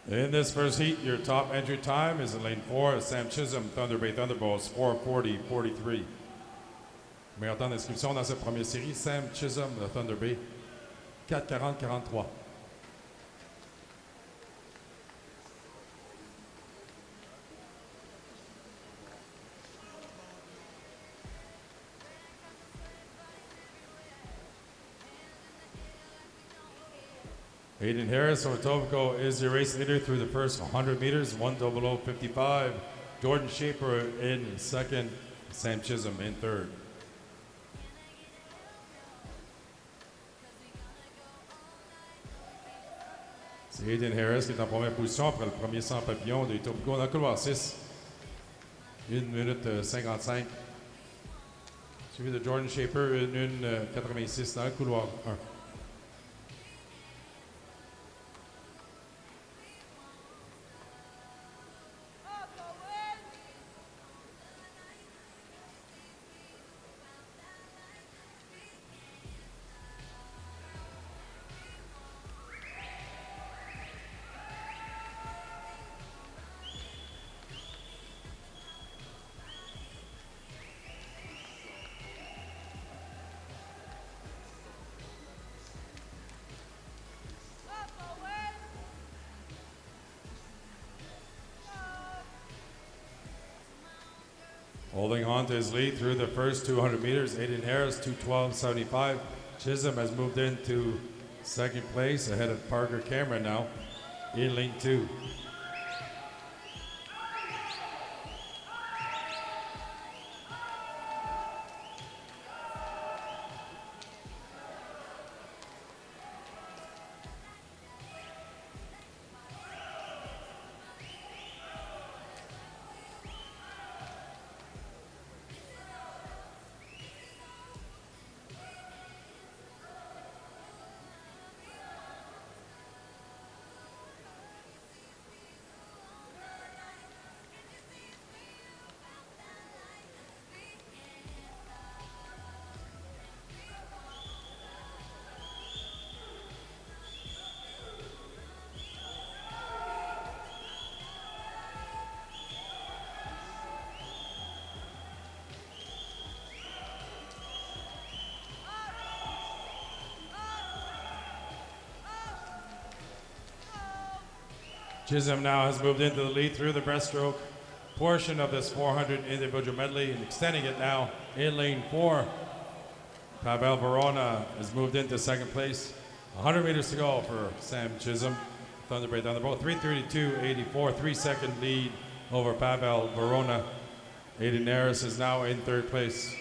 In this first heat, your top entry time is in lane 4, Sam Chisholm, Thunder Bay Thunderbolts, 4:40.43. Meilleur temps d'inscription dans cette première série, Sam Chisholm de Thunder Bay, 4:40.43. Hayden Harris from Etobicoke is your race leader through the first 100 meters, 1:00.55. Jordan Shaper in second, Sam Chisholm in third. C'est Hayden Harris qui est en première position après le premier 100 papillon de Etobicoke dans le couloir 6. 1 minute 55. Suivi de Jordan Shaper, 1:86 dans le couloir 1. Holding on to his lead through the first 200 meters, Hayden Harris, 2:12.75. Chisholm has moved into second place ahead of Parker Cameron now in lane 2. Chisholm now has moved into the lead through the breaststroke portion of this 400 individual medley and extending it now in lane 4. Pavel Verona has moved into second place. 100 meters to go for Sam Chisholm. Thunderbird down the boat. 3:32.84, 3-second lead over Pavel Verona. Aiden Harris is now in third place.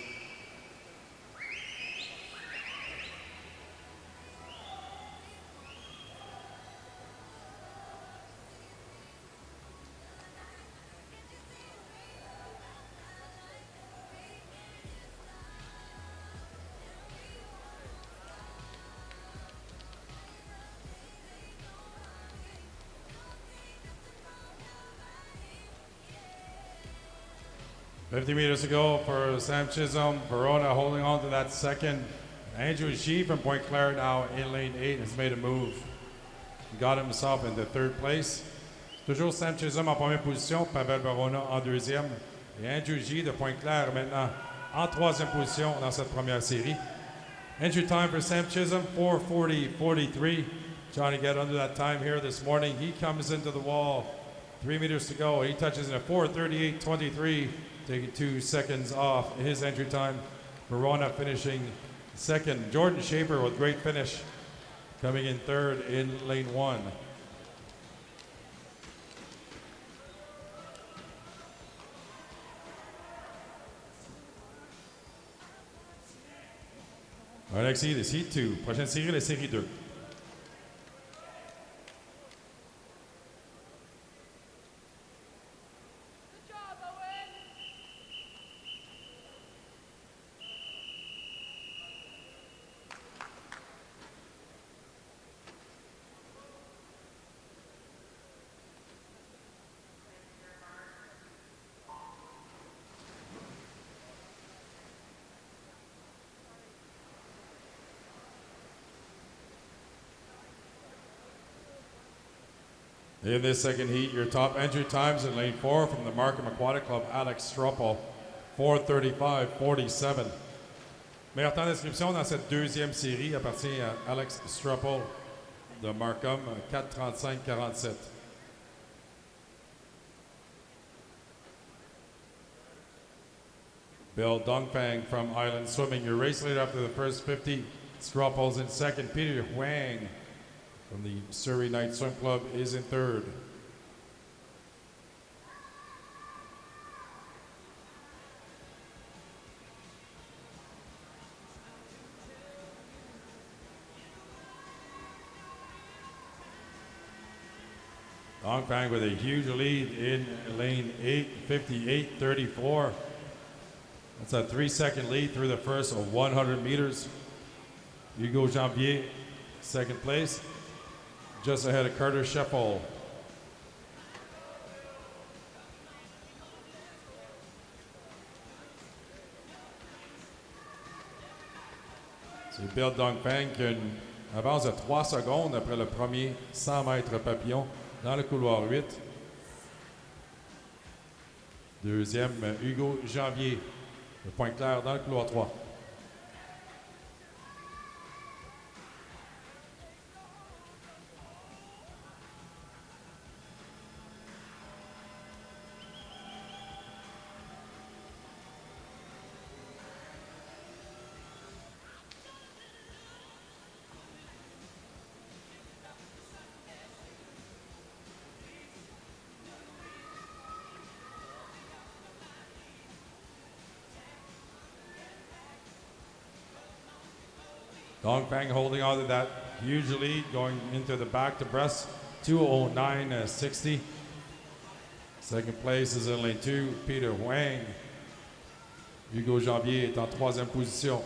$50 meters to go for Sam Chisholm. Verona holding on to that second. Andrew G from Point Claire now in lane 8 has made a move. He got himself into third place. Toujours Sam Chisholm en première position, Pavel Verona en deuxième. Et Andrew G de Point Claire maintenant en troisième position dans cette première série. Entry time for Sam Chisholm, 4:40.43. Trying to get under that time here this morning. He comes into the wall. 3 meters to go. He touches in a 4:38.23. Taking 2 seconds off his entry time. Verona finishing second. Jordan Shaper with great finish. Coming in third in lane 1. Alexis, the seat 2. Prochaine série, la série 2. In this second heat, your top entry times in lane 4 from the Markham Aquatic Club, Alex Struppel, 4:35.47. Meilleur temps d'inscription dans cette deuxième série appartient à Alex Struppel de Markham, 4:35.47. Bill Dongfang from Island Swimming, your race leader after the first 50. Struppel's in second. Peter Huang from the Surrey Night Swim Club is in third. Dongfang with a huge lead in lane 8, 58.34. That's a 3-second lead through the first 100 meters. Hugo Jambier, second place, just ahead of Carter Sheffel. C'est Bill Dongfang qui a une avance de 3 secondes après le premier 100 mètres papillon dans le couloir 8. Deuxième, Hugo Janvier, de Pointe-Claire dans le couloir 3. Dongfang holding on to that huge lead going into the back to Brest, 2:09.60. Second place is in lane 2, Peter Wang. Hugo Janvier est en troisième position.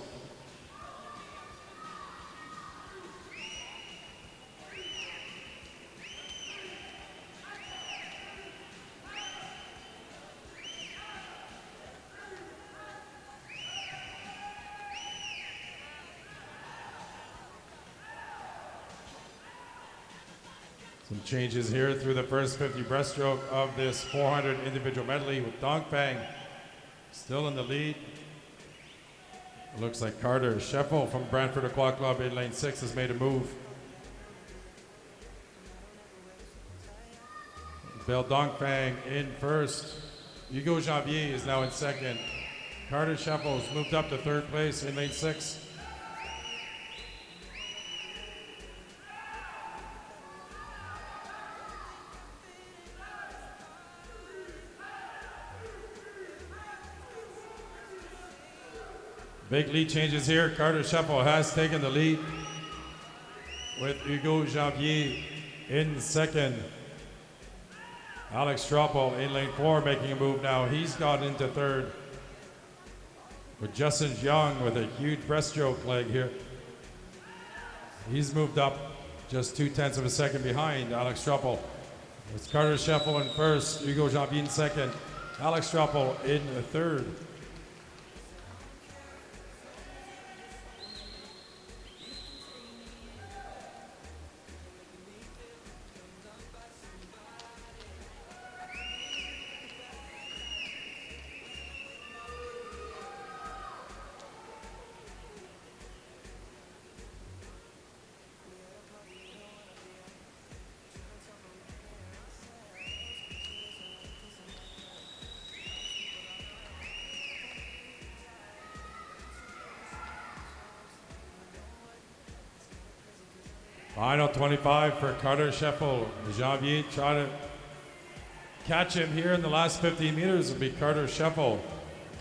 Some changes here through the first 50 breaststroke of this 400 individual medley with Dongfang still in the lead. It looks like Carter Scheffel from Brantford Aqua Club in lane 6 has made a move. Bill Dongfang in first. Hugo Janvier is now in second. Carter Scheffel has moved up to third place in lane 6. Big lead changes here. Carter Scheffel has taken the lead with Hugo Janvier in second. Alex Stroppel in lane 4 making a move now. He's got into third. With Justin Young with a huge breaststroke leg here. He's moved up just 0.2 of a second behind Alex Stroppel. It's Carter Scheffel in first, Hugo Janvier in second, Alex Stroppel in third. Final 25 for Carter Scheffel. Janvier trying to catch him here in the last 15 meters will be Carter Scheffel.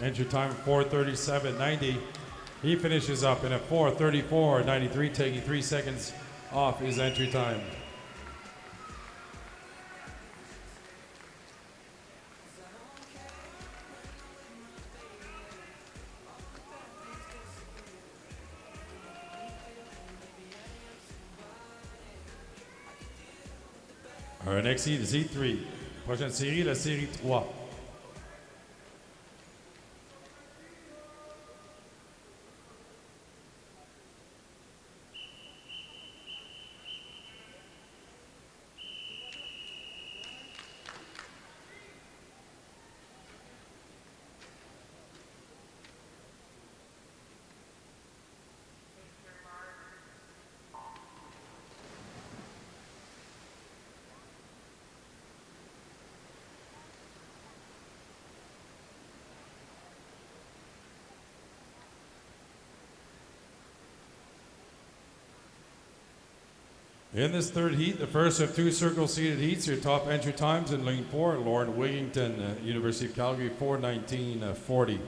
Entry time 4:37.90. He finishes up in a 4:34.93, taking 3 seconds off his entry time. Our next seed is E3. Prochaine série, la série 3. In this third heat, the first of 2 circle-seated heats, your top entry times in lane 4, Lauren Wigington, University of Calgary, 4:19.40.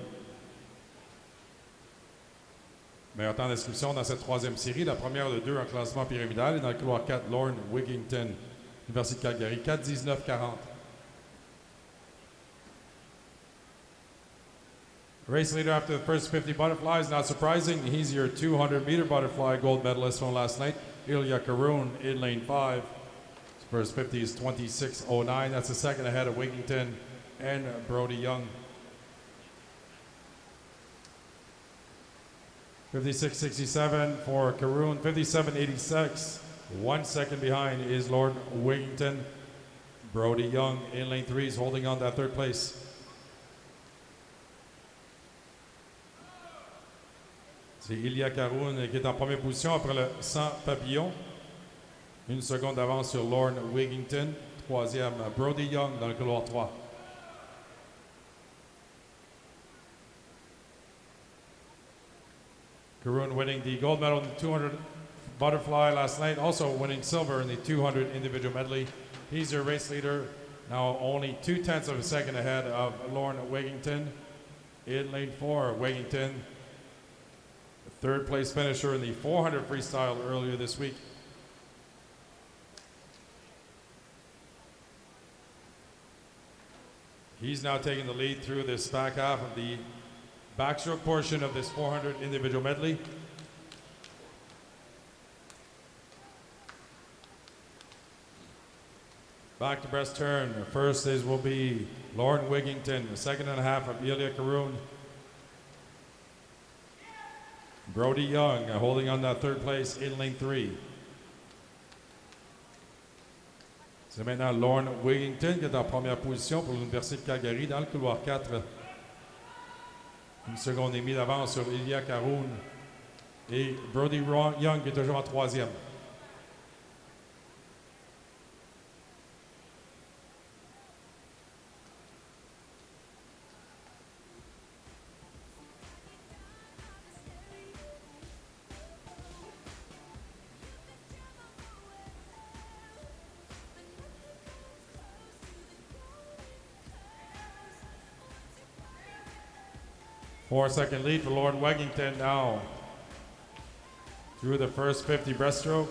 Meilleur temps d'inscription dans cette troisième série, la première de 2 en classement pyramidal, et dans le couloir 4, Lauren Wigington, Université de Calgary, 4:19.40. Race leader after the first 50 butterflies, not surprising, he's your 200-meter butterfly gold medalist from last night. Ilya Karoun in lane 5. His first 50 is 26.09. That's a second ahead of Wigington and Brody Young. 56.67 for Karoun. 57.86. 1 second behind is Lord Wigington. Brody Young in lane 3 is holding on to that third place. C'est Ilya Karoun qui est en première position après le 100 papillon. 1 seconde d'avance sur Lorne Wigington. Troisième, Brody Young dans le couloir 3. Karoun winning the gold medal in the 200 butterfly last night, also winning silver in the 200 individual medley. He's your race leader, now only 0.2 of a second ahead of Lorne Wigington. In lane 4, Wigington third place finisher in the 400 freestyle earlier this week. He's now taking the lead through this back half of the backstroke portion of this 400 individual medley. Back to breast turn. The first will be Lauren Wigington. The second and a half of Ilya Karoun. Brody Young holding on that third place in lane 3. C'est maintenant Lauren Wigington qui est en première position pour l'Université de Calgary dans le couloir 4. Une seconde et demie d'avance sur Ilya Karoun. Et Brody Young qui est toujours en troisième. Four-second lead for Lauren Wigington now. Through the first 50 breaststroke.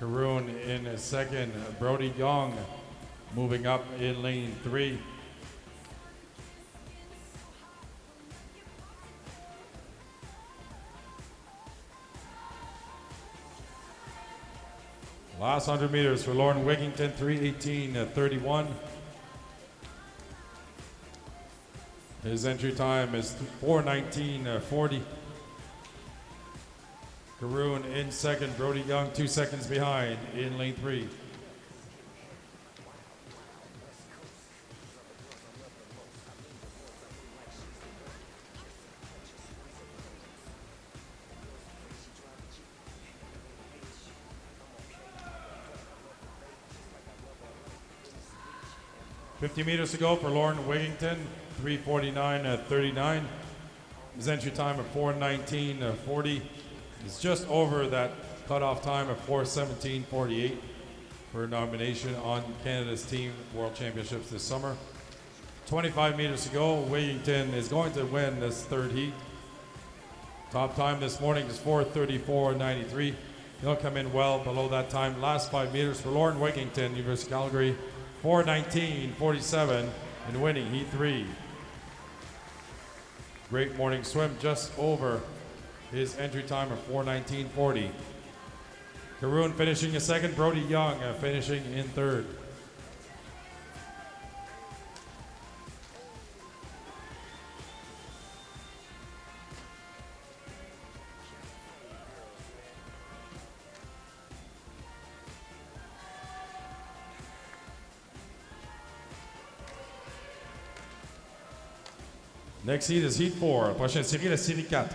Karoun in second. Brody Young moving up in lane 3. Last 100 meters for Lauren Wigington, 3:18.31. His entry time is 4:19.40. Karoun in second, Brody Young 2 seconds behind in lane 3. $50 meters to go for Lauren Wigington, 3:49.39. His entry time of 4:19.40 is just over that cutoff time of 4:17.48 for nomination on Canada's Team World Championships this summer. 25 meters to go. Wigington is going to win this third heat. Top time this morning is 4:34.93. He'll come in well below that time. Last 5 meters for Lauren Wigington, University of Calgary, 4:19.47 and winning heat 3. Great morning swim, just over his entry time of 4:19.40. Karoun finishing in second, Brody Young finishing in third. Next heat is heat 4. La prochaine série, la série 4.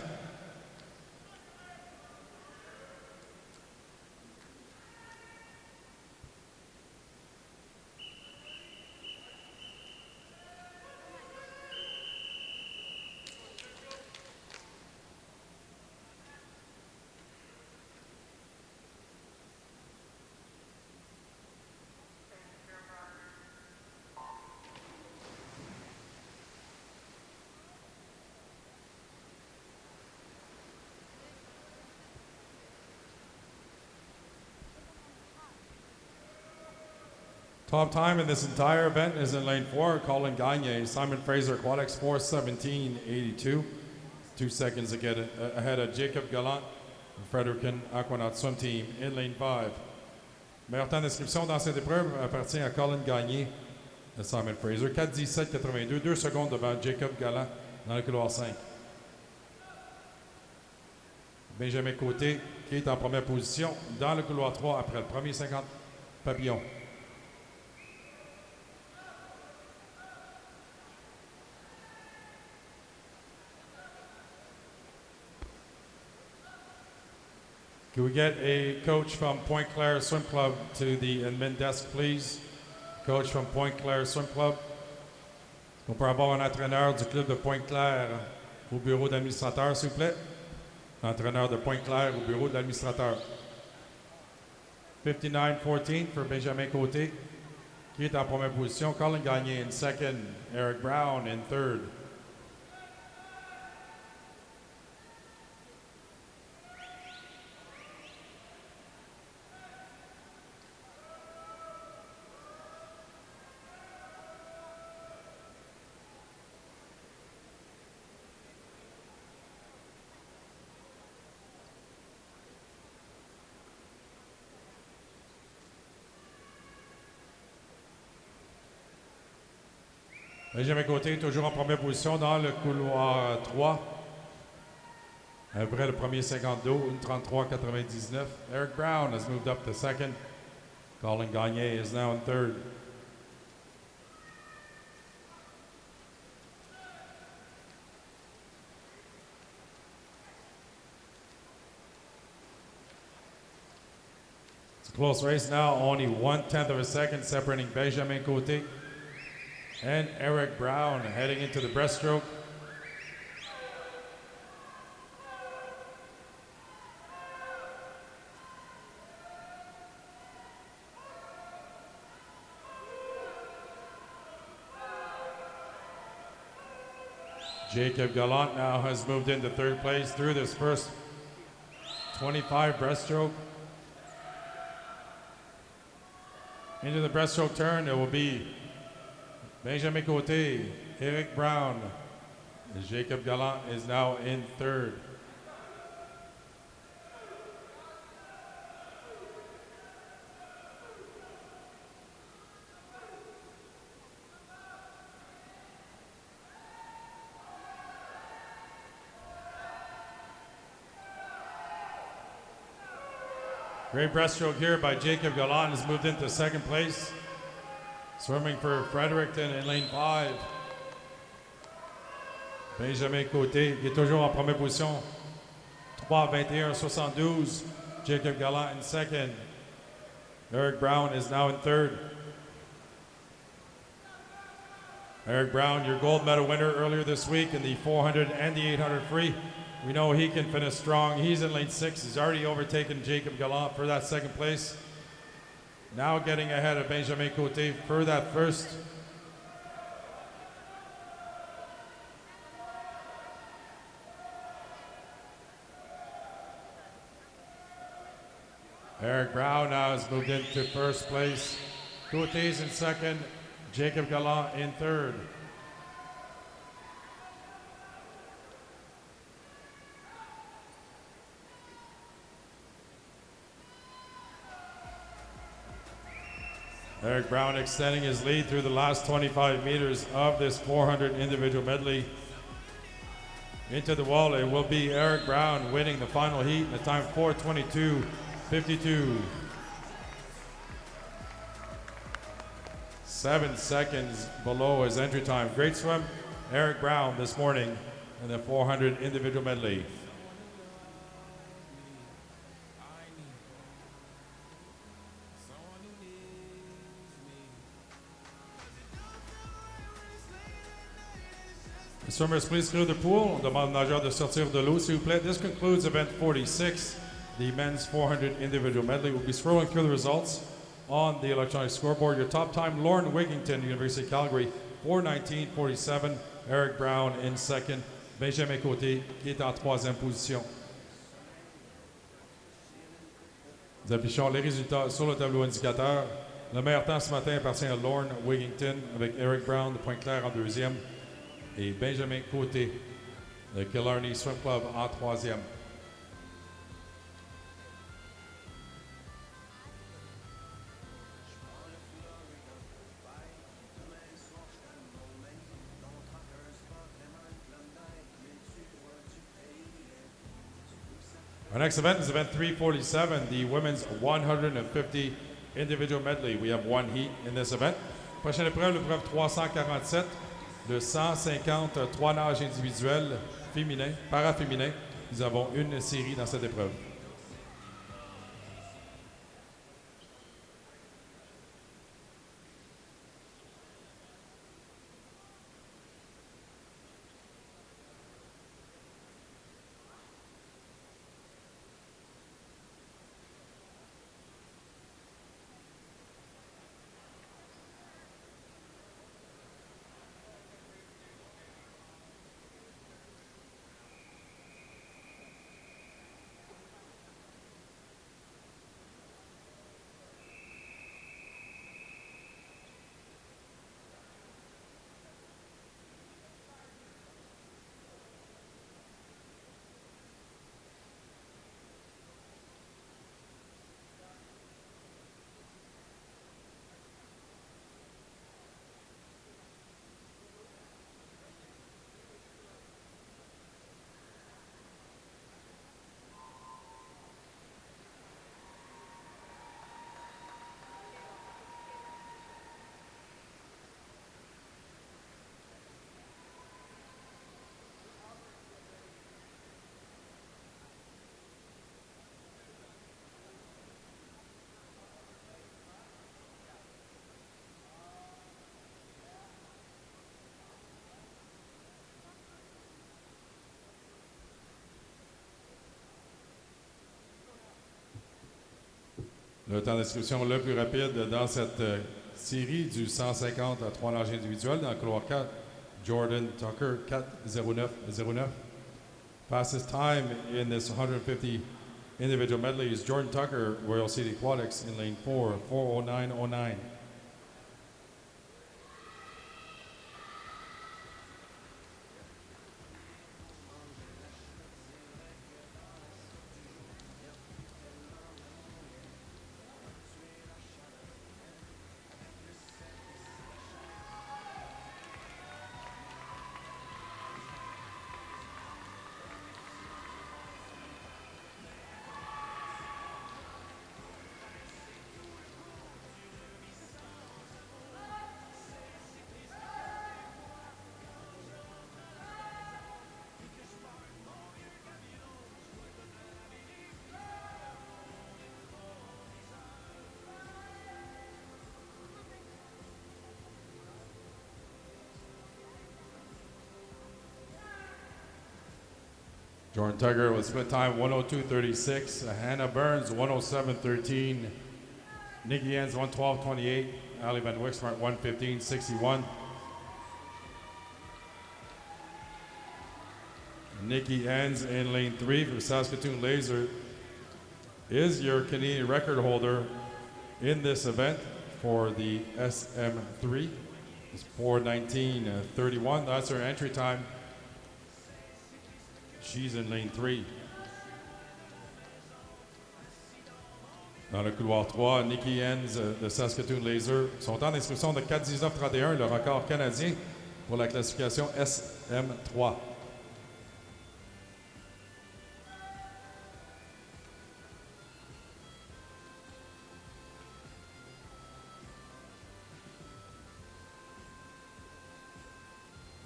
Top time in this entire event is in lane 4, Colin Gagne, Simon Fraser, Quadex 4:17.82. 2 seconds ahead of Jacob Gallant, Fredericton Aquanaut Swim Team in lane 5. Meilleur temps d'inscription dans cette épreuve appartient à Colin Gagné de Simon Fraser, 4:17.82, 2 secondes devant Jacob Gallant dans le couloir 5. Benjamin Côté qui est en première position dans le couloir 3 après le premier 50 papillons. Can we get a coach from Pointe Claire Swim Club to the admin desk, please? Coach from Pointe Claire Swim Club. On peut avoir un entraîneur du club de Pointe Claire au bureau d'administrateur, s'il vous plaît. Entraîneur de Pointe Claire au bureau de l'administrateur. 59-14 for Benjamin Côté, qui est en première position. Colin Gagné in second. Eric Brown in third. Benjamin Côté, toujours en première position dans le couloir 3. Après le premier 52, une 33,99. Eric Brown has moved up to second. Colin Gagne is now in third. It's a close race now, only 1/10 of a second separating Benjamin Côté and Eric Brown heading into the breaststroke. Jacob Gallant now has moved into third place through this first 25 breaststroke. Into the breaststroke turn, it will be Benjamin Côté, Eric Brown. Jacob Gallant is now in third. Great breaststroke here by Jacob Gallant, has moved into second place. Swimming for Fredericton in lane 5. Benjamin Côté, qui est toujours en première position. 3:21:72. Jacob Gallant in second. Eric Brown is now in third. Eric Brown, your gold medal winner earlier this week in the 400 and the 800 free. We know he can finish strong. He's in lane 6. He's already overtaken Jacob Gallant for that second place. Now getting ahead of Benjamin Côté for that first. Eric Brown now has moved into first place. Côté's in second. Jacob Gallant in third. Eric Brown extending his lead through the last 25 meters of this 400 individual medley. Into the wall, it will be Eric Brown winning the final heat in a time 4:22:52. 7 seconds below his entry time. Great swim, Eric Brown this morning in the 400 individual medley. Swimmers, please clear the pool. On demande aux nageurs de sortir de l'eau, s'il vous plaît. This concludes event 46. The men's 400 individual medley. We'll be scrolling through the results on the electronic scoreboard. Your top time, Lauren Wigington, University of Calgary, 4:19:47. Eric Brown in second. Benjamin Côté, qui est en troisième position. Nous affichons les résultats sur le tableau indicateur. Le meilleur temps ce matin appartient à Lauren Wigington avec Eric Brown de Pointe-Claire en deuxième et Benjamin Côté de Killarney Swim Club en troisième. Our next event is event 347, the women's 150 individual medley. We have one heat in this event. Prochaine épreuve, l'épreuve 347, le 150 3 nages individuels féminins, paraféminins. Nous avons une série dans cette épreuve. Le temps d'inscription le plus rapide dans cette série du 150 à 3 nages individuels dans le couloir 4, Jordan Tucker, 4:09:09. Fastest time in this 150 individual medley is Jordan Tucker, Royal City Aquatics in lane 4, 4:09:09. Jordan Tucker with split time 102.36. Hannah Burns 107.13. Nikki Enns 112.28. Ali Van Wixmart 115.61. Nikki Enns in lane 3 for Saskatoon Laser is your Canadian record holder in this event for the SM3. It's 4:19:31. That's her entry time. She's in lane 3. Dans le couloir 3, Nikki Enns de Saskatoon Laser. Son temps d'inscription de 4:19:31, le record canadien pour la classification SM3.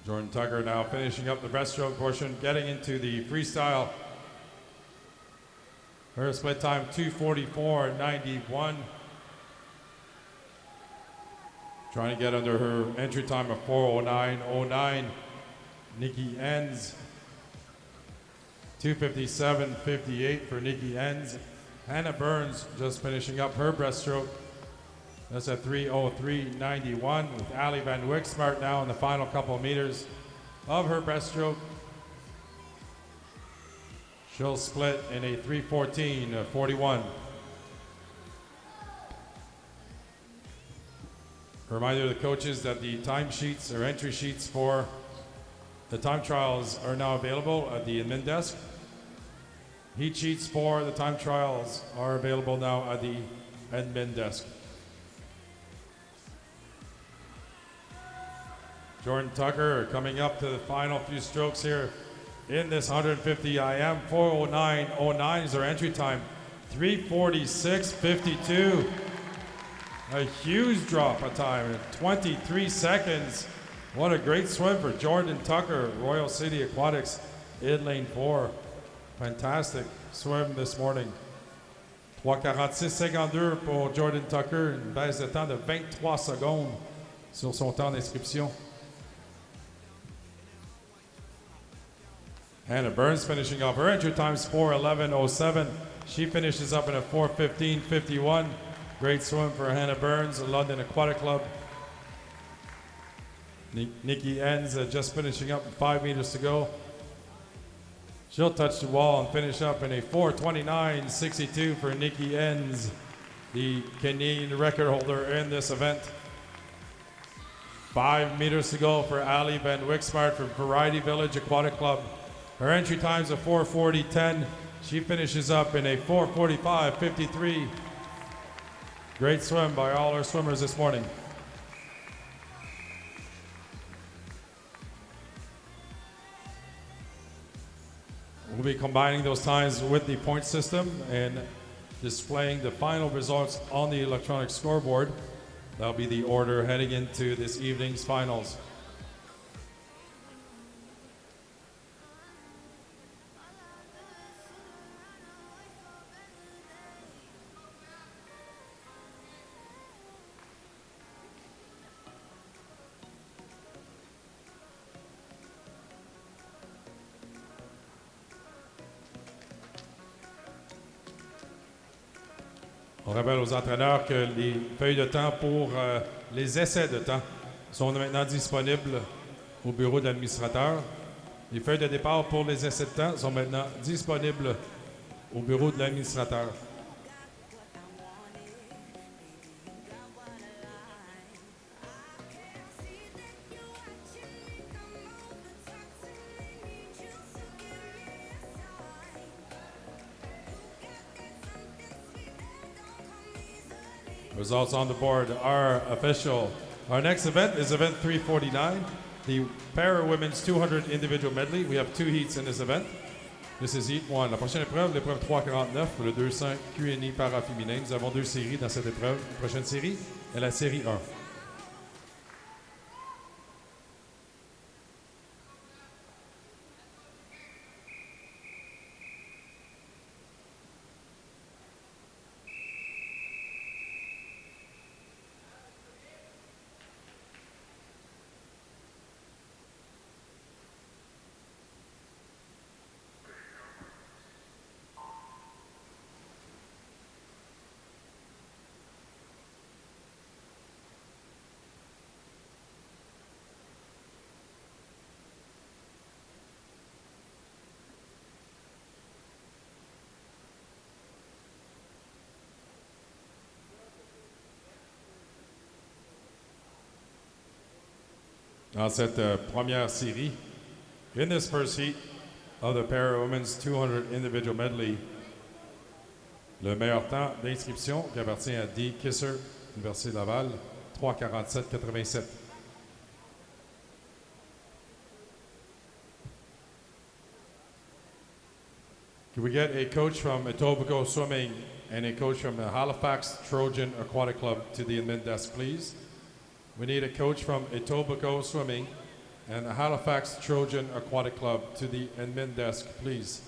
Jordan Tucker now finishing up the breaststroke portion, getting into the freestyle. Her split time 2:44:91. Trying to get under her entry time of 4:09:09. Nikki Enns 2:57:58 for Nikki Enns. Hannah Burns just finishing up her breaststroke. That's at 3:03:91 with Ali Van Wixmart now in the final couple of meters of her breaststroke. She'll split in a 3:14:41. Reminder to the coaches that the time sheets or entry sheets for the time trials are now available at the admin desk. Heat sheets for the time trials are available now at the admin desk. Jordan Tucker coming up to the final few strokes here in this 150 IM. 4:09:09 is our entry time. 3:46:52. A huge drop of time, 23 seconds. What a great swim for Jordan Tucker, Royal City Aquatics in lane 4. Fantastic swim this morning. 3:46:52 pour Jordan Tucker, une baisse de temps de 23 secondes sur son temps d'inscription. Hannah Burns finishing off her entry times 4:11:07. She finishes up in a 4:15:51. Great swim for Hannah Burns, London Aquatic Club. Nikki Enns just finishing up 5 meters to go. She'll touch the wall and finish up in a 4:29:62 for Nikki Enns, the Canadian record holder in this event. 5 meters to go for Ali Van Wixmart from Variety Village Aquatic Club. Her entry time's a 4:40:10. She finishes up in a 4:45:53. Great swim by all our swimmers this morning. We'll be combining those times with the point system and displaying the final results on the electronic scoreboard. That'll be the order heading into this evening's finals. On rappelle aux entraîneurs que les feuilles de temps pour les essais de temps sont maintenant disponibles au bureau de l'administrateur. Les feuilles de départ pour les essais de temps sont maintenant disponibles au bureau de l'administrateur. Results on the board are official. Our next event is event 349, the Para Women's 200 Individual Medley. We have 2 heats in this event. This is heat 1. La prochaine épreuve, l'épreuve 349 pour le 200 Q&E para féminin. Nous avons 2 séries dans cette épreuve. La prochaine série est la série 1. Dans cette première série, in this first heat of the Para Women's 200 Individual Medley, le meilleur temps d'inscription qui appartient à Dee Kisser, Université Laval, 3:47.87. Can we get a coach from Etobicoke Swimming and a coach from the Halifax Trojan Aquatic Club to the admin desk, please? We need a coach from Etobicoke Swimming and the Halifax Trojan Aquatic Club to the admin desk, please.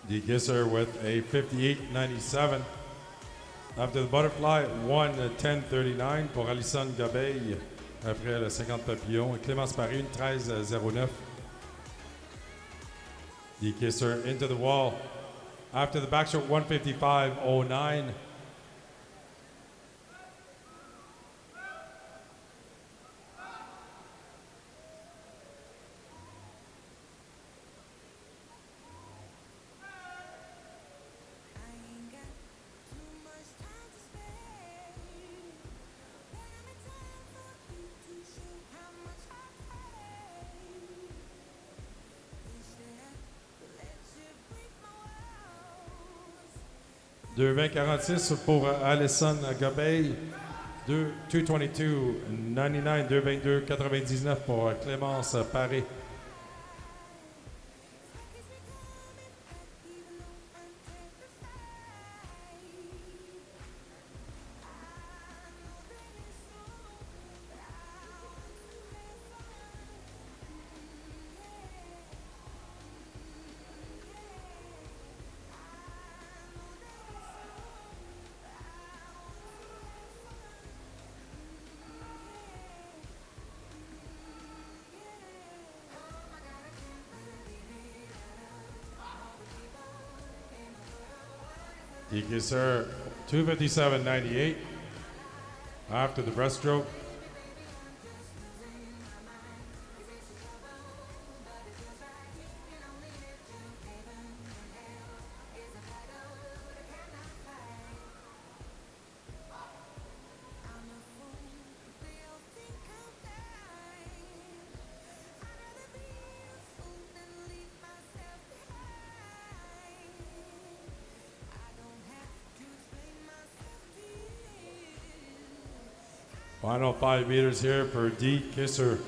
Dee Kisser with a 58.97. After the butterfly, 1:10.39 pour Alison Gabeille après le 50 papillons. Et Clémence Paris, 13.09. Dee Kisser into the wall. After the backstroke, 1:55.09. De 20.46 pour Alison Gabeille. 2:22.99. 2:22.99 pour Clémence Paré. Dee Kisser, 2:57.98 after the breaststroke. Final 5 meters here for Dee Kisser.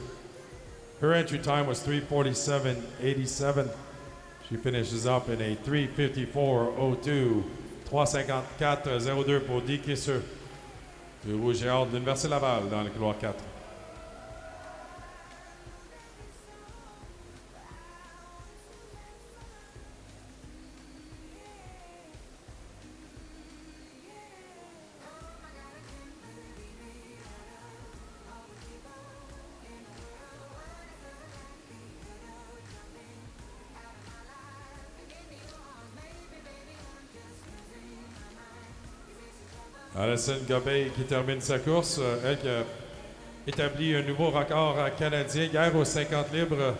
Her entry time was 3:47.87. She finishes up in a 3:54.02. 3:54.02 pour Dee Kisser du Rouge et Or de l'Université Laval dans le couloir 4. Alison Gobey qui termine sa course, elle qui a établi un nouveau record canadien hier aux 50 libres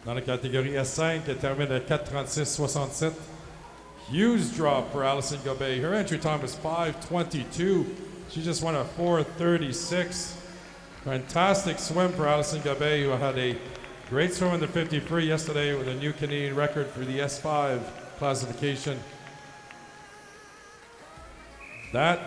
dans la catégorie S5. Elle termine à 4:36.67. Huge drop for Alison Gobey. Her entry time was 5:22. She just went a 4:36. Fantastic swim for Alison Gobey, who had a great swim in the 50 free yesterday with a new Canadian record for the S5 classification. That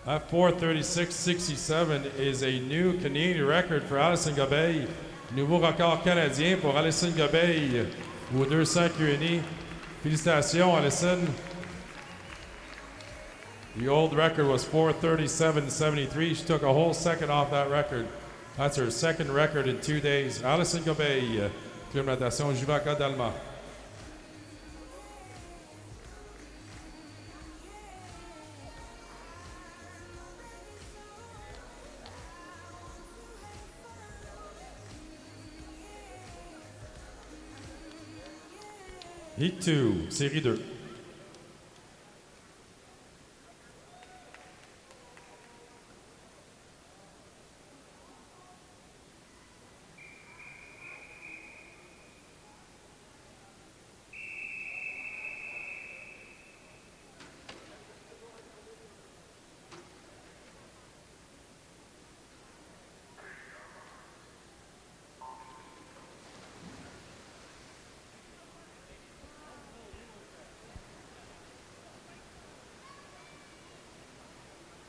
4:36.67 is a new Canadian record for Alison Gobey. Nouveau record canadien pour Alison Gobey aux 200 Q&E. Félicitations, Alison. The old record was 4:37.73. She took a whole second off that record. That's her second record in 2 days. Alison Gobey, club natation Juvaca d'Alma. Heat 2, série 2.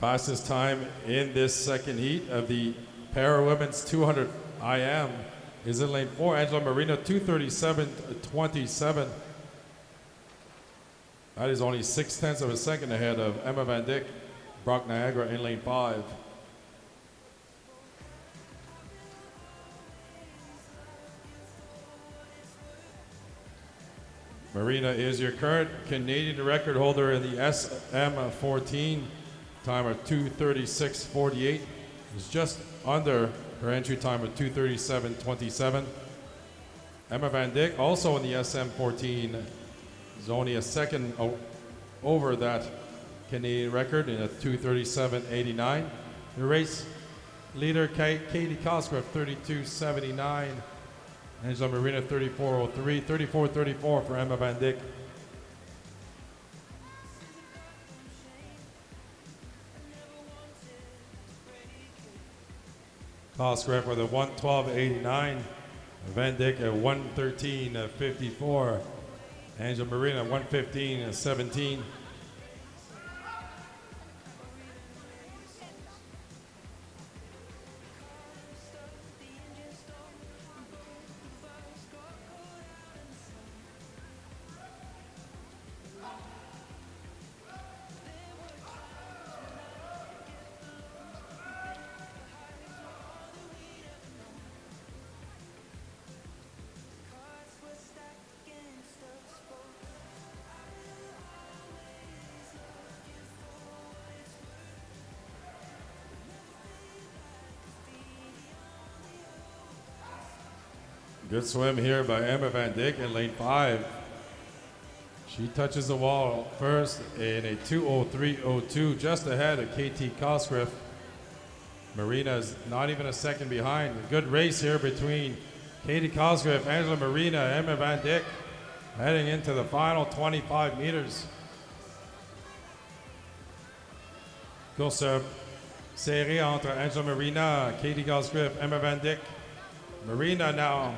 Fastest time in this second heat of the Para Women's 200 IM is in lane 4, Angela Marina, 2:37.27. That is only 0.6 of a second ahead of Emma Van Dyck, Brock Niagara in lane 5. Marina is your current Canadian record holder in the SM14. Time of 2:36.48 is just under her entry time of 2:37.27. Emma Van Dyck, also in the SM14, is only a second over that Canadian record in a 2:37.89. The race leader, Katie Cosgrove, 32.79. Angela Marina, 34.03. 34.34 for Emma Van Dyck. Cosgrove with a 1:12.89. Van Dyck at 1:13.54. Angela Marina 1:15.17. Good swim here by Emma Van Dyck in lane 5. She touches the wall first in a 2:03.02, just ahead of KT Cosgrove. Marina's not even a second behind. A good race here between Katie Cosgrove, Angela Marina, Emma Van Dyck, heading into the final 25 meters. Course serrée entre Angela Marina, Katie Cosgrove, Emma Van Dyck. Marina now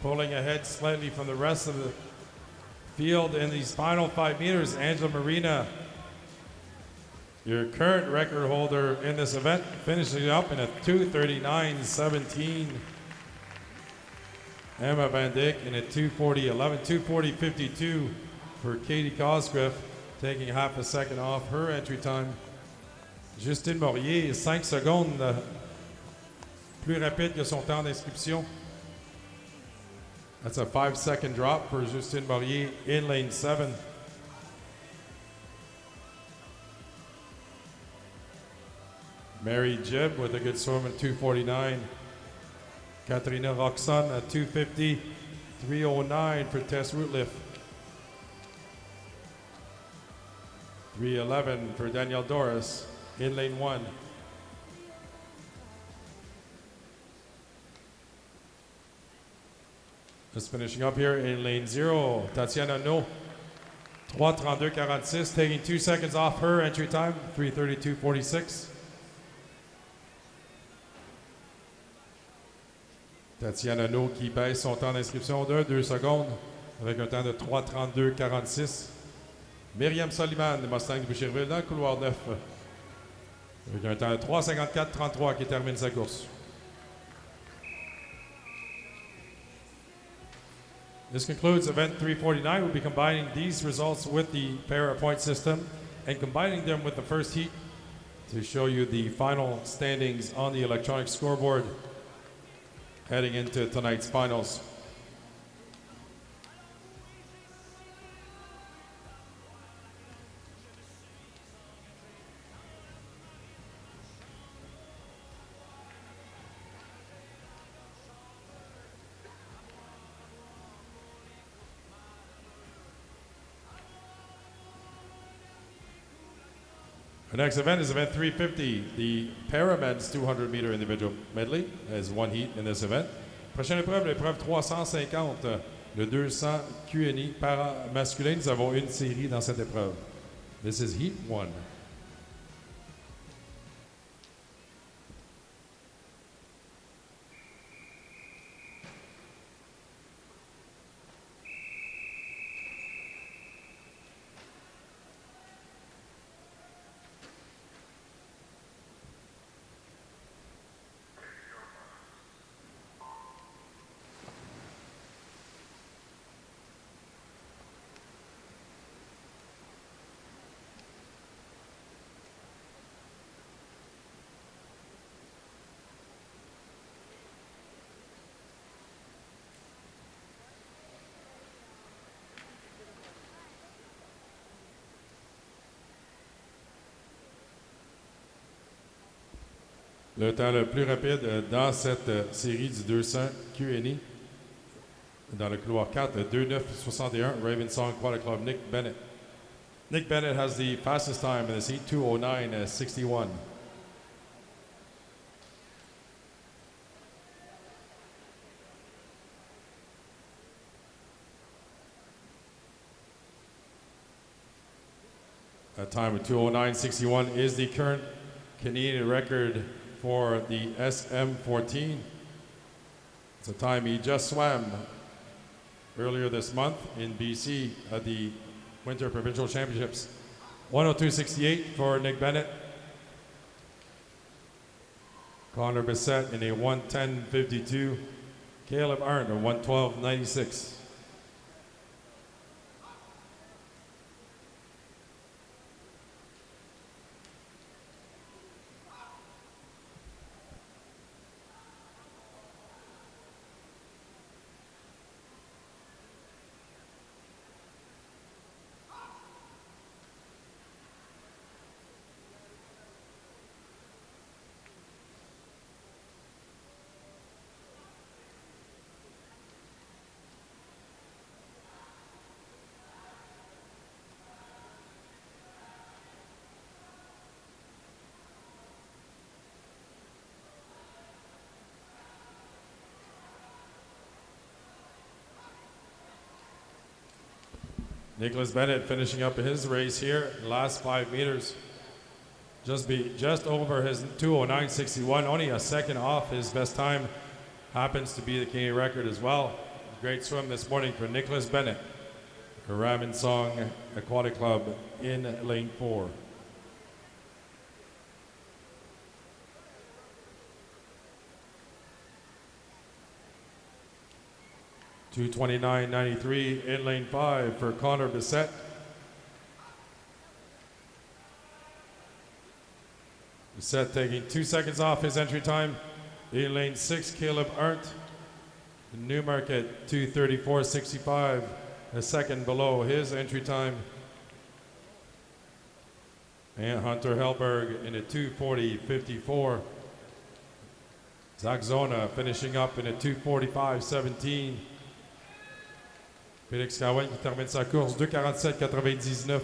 pulling ahead slightly from the rest of the field in these final 5 meters. Angela Marina Your current record holder in this event, finishing up in a 2:39.17. Emma Van Dyck in a 2:40.11, 2:40.52 for Katie Cosgriff, taking half a second off her entry time. Justine Morier, 5 secondes plus rapide que son temps d'inscription. That's a 5-second drop for Justine Morier in lane 7. Mary Jib with a good swim at 2:49. Katrina Roxon at 2:50. 3:09 for Tess Rootliff. 3:11 for Danielle Doris in lane 1. Just finishing up here in lane 0, Tatiana No, 3:32.46, taking 2 seconds off her entry time, 3:32.46. Tatiana No qui baisse son temps d'inscription de 2 secondes avec un temps de 3:32.46. Myriam Soliman de Mustang de Boucherville dans le couloir 9 avec un temps de 3:54.33 qui termine sa course. This concludes event 349. We'll be combining these results with the para point system and combining them with the first heat to show you the final standings on the electronic scoreboard heading into tonight's finals. Our next event is event 350. The Paramen's 200-meter individual medley has one heat in this event. Prochaine épreuve, l'épreuve 350, le 200 QNI para masculin. Nous avons une série dans cette épreuve. This is heat 1. Le temps le plus rapide dans cette série du 200 QNI, dans le couloir 4, 2:09.61, Ravensong Aquatic Club, Nick Bennett. Nick Bennett has the fastest time in this heat, 2:09.61. A time of 2:09.61 is the current Canadian record for the SM14. It's a time he just swam earlier this month in BC at the Winter Provincial Championships. 1:02.68 for Nick Bennett. Connor Bissett in a 1:10.52. Caleb Arndt a 1:12.96. Nicholas Bennett finishing up his race here, last 5 meters. Just over his 2:09.61, only a second off his best time. Happens to be the Canadian record as well. Great swim this morning for Nicholas Bennett, Ravensong Aquatic Club in lane 4. 2:29.93 in lane 5 for Connor Bissett. Bissett taking 2 seconds off his entry time. In lane 6, Caleb Arndt. Newmarket 2:34.65, a second below his entry time. And Hunter Hellberg in a 2:40.54. Zach Zona finishing up in a 2:45.17. Félix Cowan qui termine sa course 2:47.99.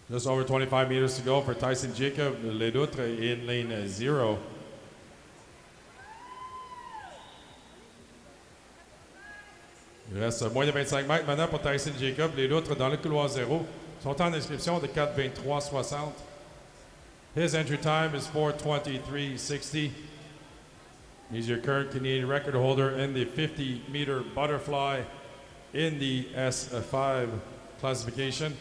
Just over 25 meters to go for Tyson Jacob Ledoutre in lane 0. Il reste moins de 25 mètres maintenant pour Tyson Jacob Ledoutre dans le couloir 0. Son temps d'inscription de 4:23.60. His entry time is 4:23.60. He's your current Canadian record holder in the 50-meter butterfly in the S5 classification.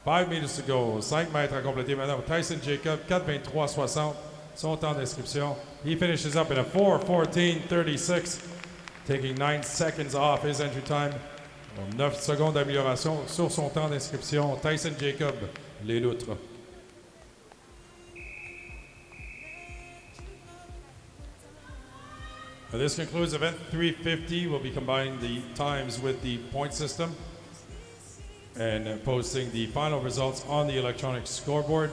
5 meters to go. 5 mètres à compléter maintenant pour Tyson Jacob, 4:23.60, son temps d'inscription. He finishes up in a 4:14.36, taking 9 seconds off his entry time. 9 secondes d'amélioration sur son temps d'inscription. Tyson Jacob, les loutres. This concludes event 350. We'll be combining the times with the point system and posting the final results on the electronic scoreboard.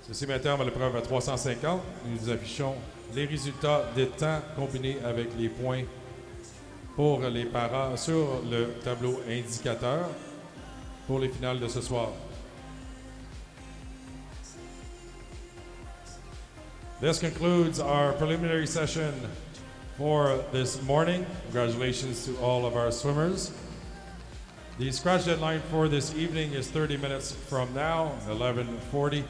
Ceci met terme à l'épreuve à 350. Nous affichons les résultats des temps combinés avec les points pour les paras sur le tableau indicateur pour les finales de ce soir. This concludes our preliminary session for this morning. Congratulations to all of our swimmers. The scratch deadline for this evening is 30 minutes from now, 11:40.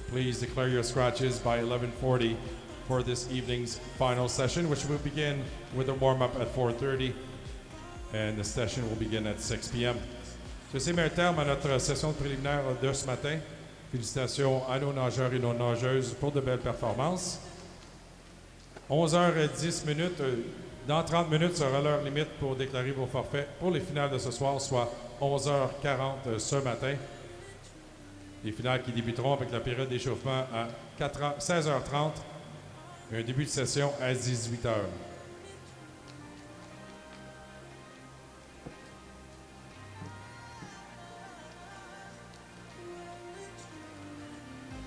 Please declare your scratches by 11:40 for this evening's final session, which will begin with a warm-up at 4:30, and the session will begin at 6 p.m. Ceci met un terme à notre session préliminaire de ce matin. Félicitations à nos nageurs et nos nageuses pour de belles performances. 11h10. Dans 30 minutes sera l'heure limite pour déclarer vos forfaits pour les finales de ce soir, soit 11h40 ce matin. Les finales qui débuteront avec la période d'échauffement à 16h30 et un début de session à 18h.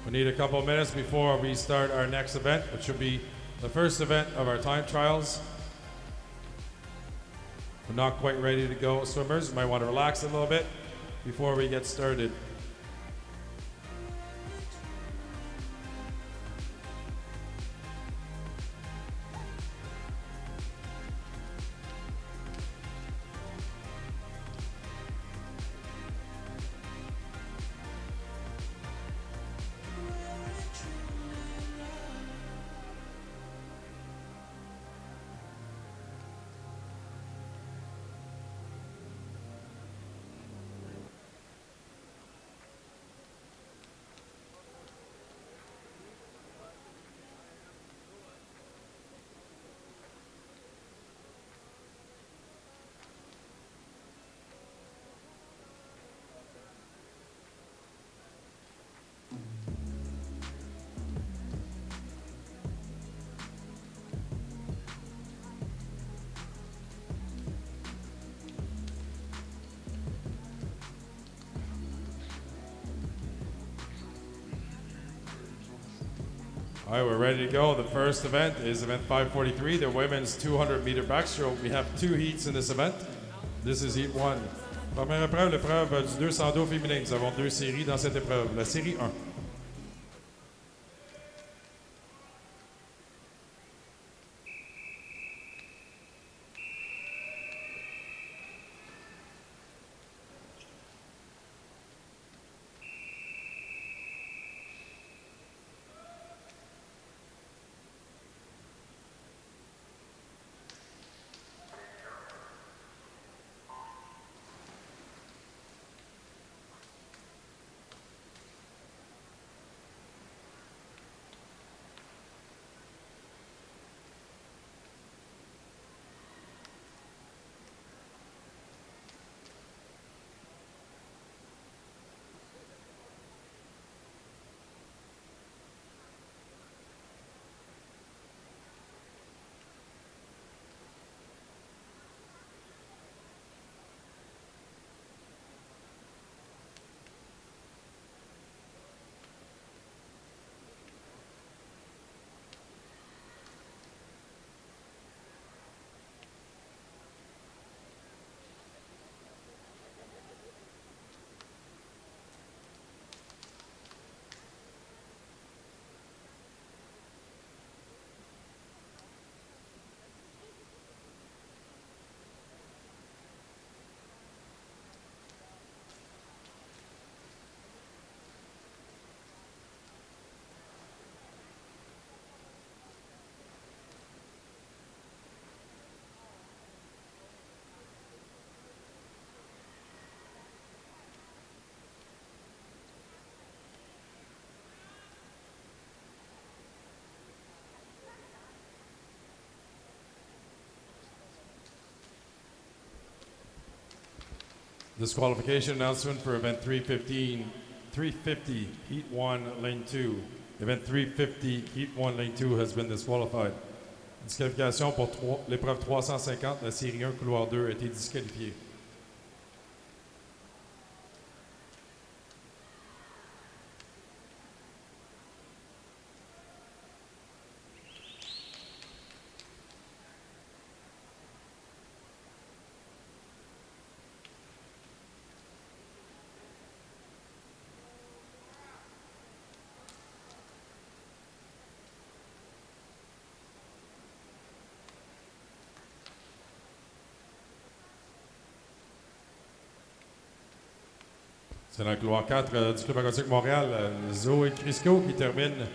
We need a couple of minutes before we start our next event, which will be the first event of our time trials. We're not quite ready to go, swimmers. You might want to relax a little bit before we get started. All right, we're ready to go. The first event is event 543, the women's 200-meter backstroke. We have 2 heats in this event. This is heat 1. Première épreuve, l'épreuve du 200 dos féminin. Nous avons 2 séries dans cette épreuve. La série 1. Disqualification announcement for event 350, heat 1, lane 2. Event 350, heat 1, lane 2 has been disqualified. Disqualification pour l'épreuve 350, la série 1, couloir 2 a été disqualifiée. C'est dans le couloir 4 du Club aquatique Montréal, Zoé Crisco qui termine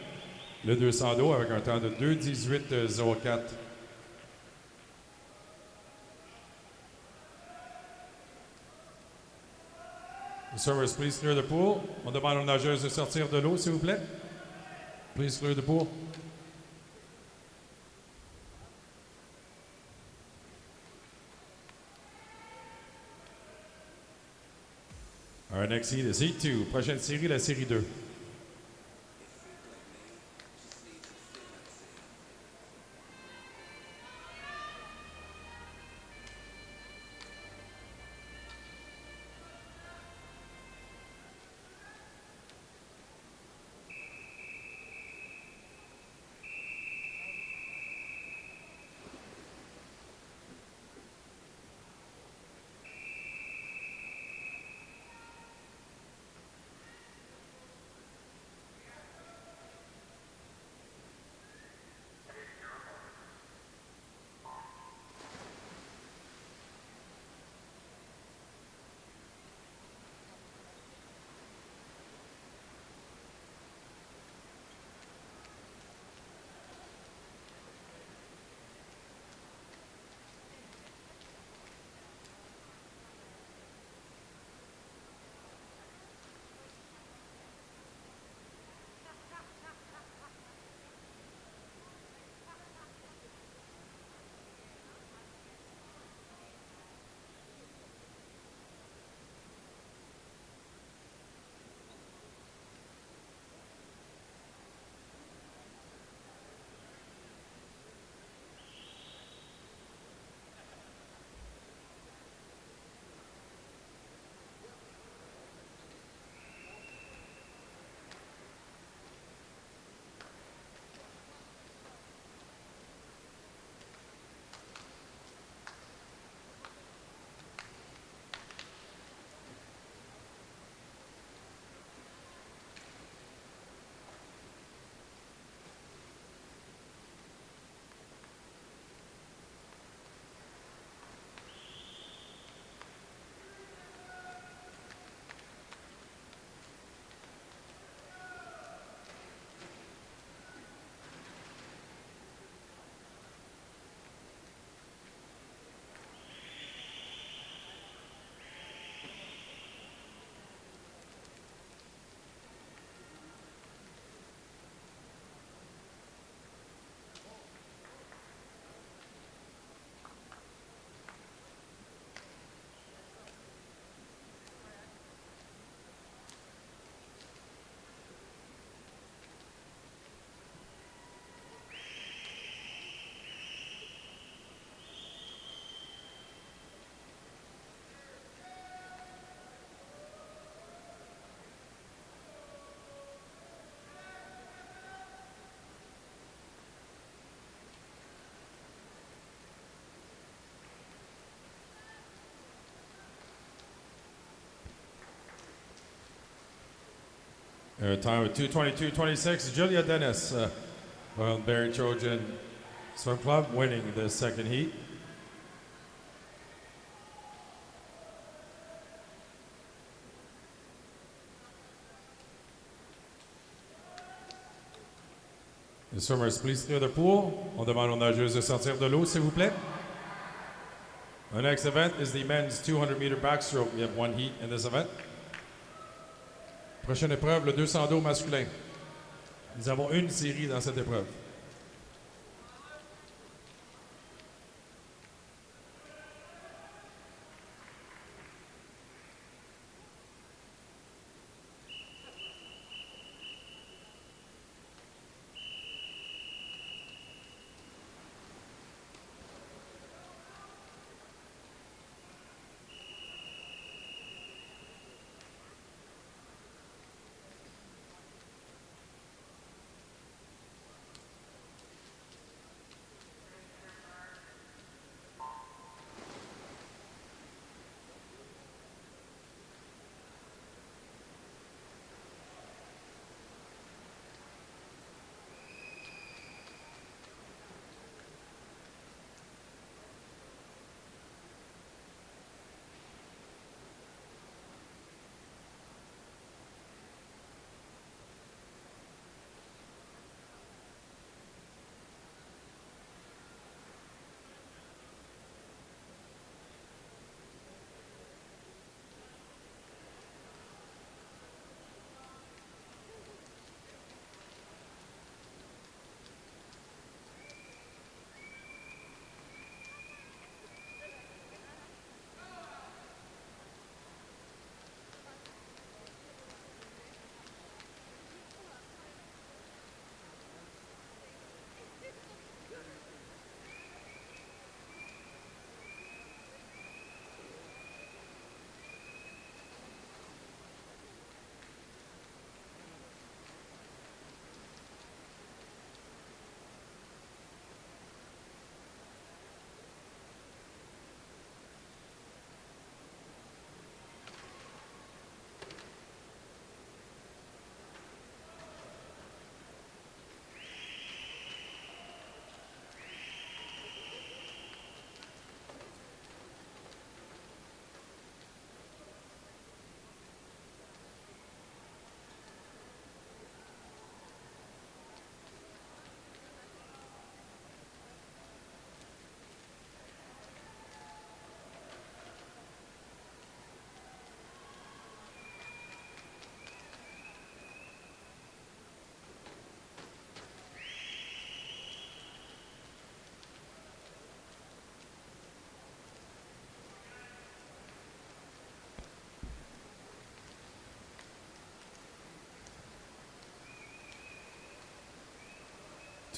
le 200 d'eau avec un temps de 2:18:04. The swimmers, please clear the pool. On demande aux nageuses de sortir de l'eau, s'il vous plaît. Please clear the pool. Our next heat is Heat 2. Prochaine série, la série 2. Time of 2:22:26. Julia Dennis, Royal Barry Trojan Swim Club, winning the second heat. The swimmers, please clear the pool. On demande aux nageuses de sortir de l'eau, s'il vous plaît. Our next event is the men's 200-meter backstroke. We have one heat in this event. Prochaine épreuve, le 200 d'eau masculin. Nous avons une série dans cette épreuve.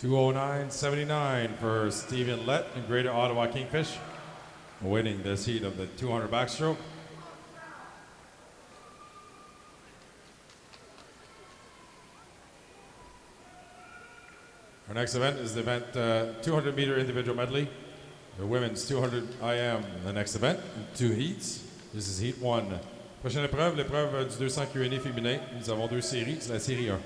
209.79 for Stephen Lett in Greater Ottawa Kingfish, winning this heat of the 200 backstroke. Our next event is the event 200 meter individual medley, the women's 200 IM. The next event, 2 heats. This is heat 1. Prochaine épreuve, l'épreuve du 200 Q&A féminin. Nous avons 2 séries, c'est la série 1.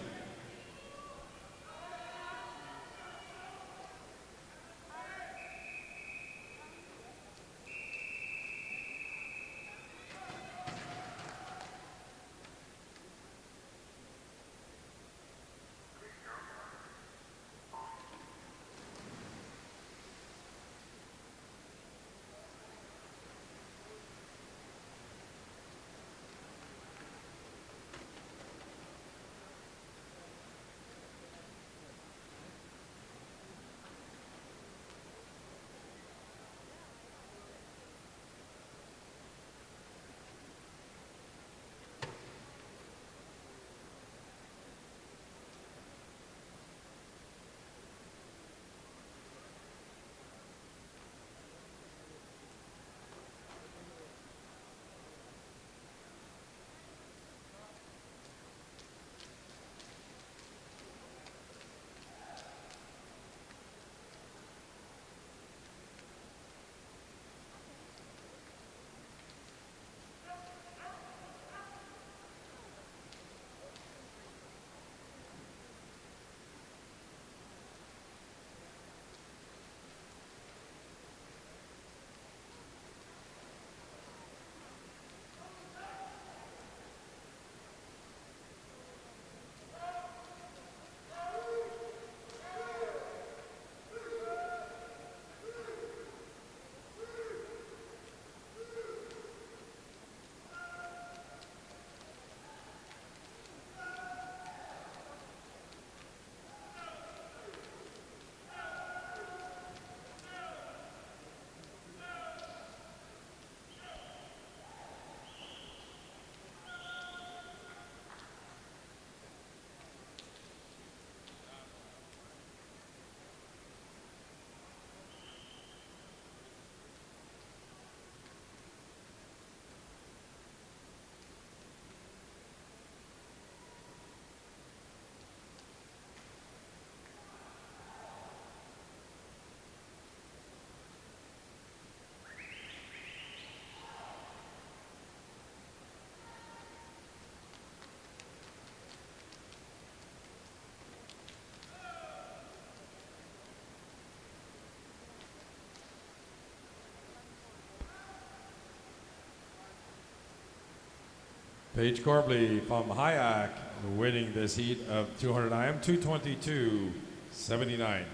Paige Corbley from Hyack, winning this heat of 200 IM, 222.79.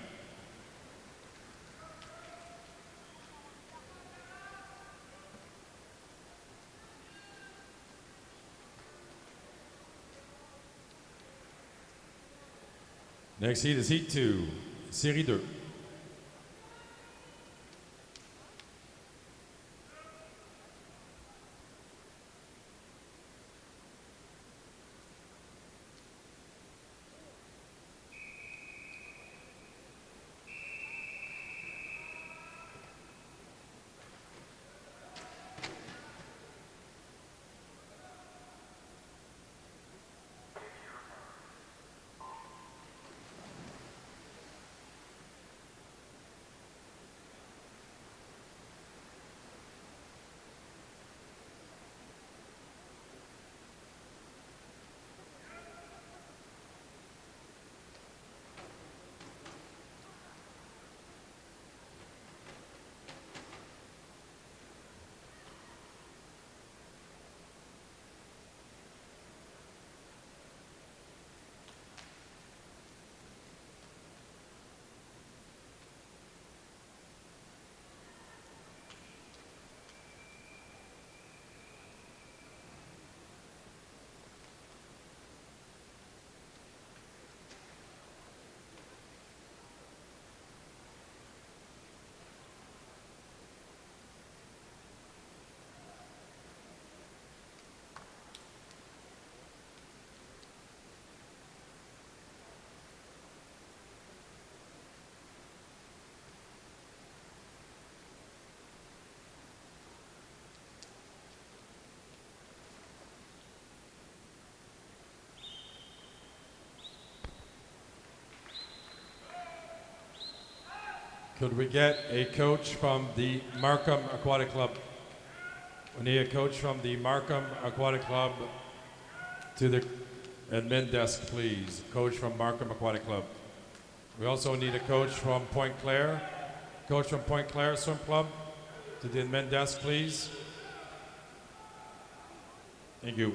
Next heat is heat 2, série 2. Could we get a coach from the Markham Aquatic Club? We need a coach from the Markham Aquatic Club to the admin desk, please. Coach from Markham Aquatic Club. We also need a coach from Point Claire. Coach from Point Claire Swim Club to the admin desk, please. Thank you.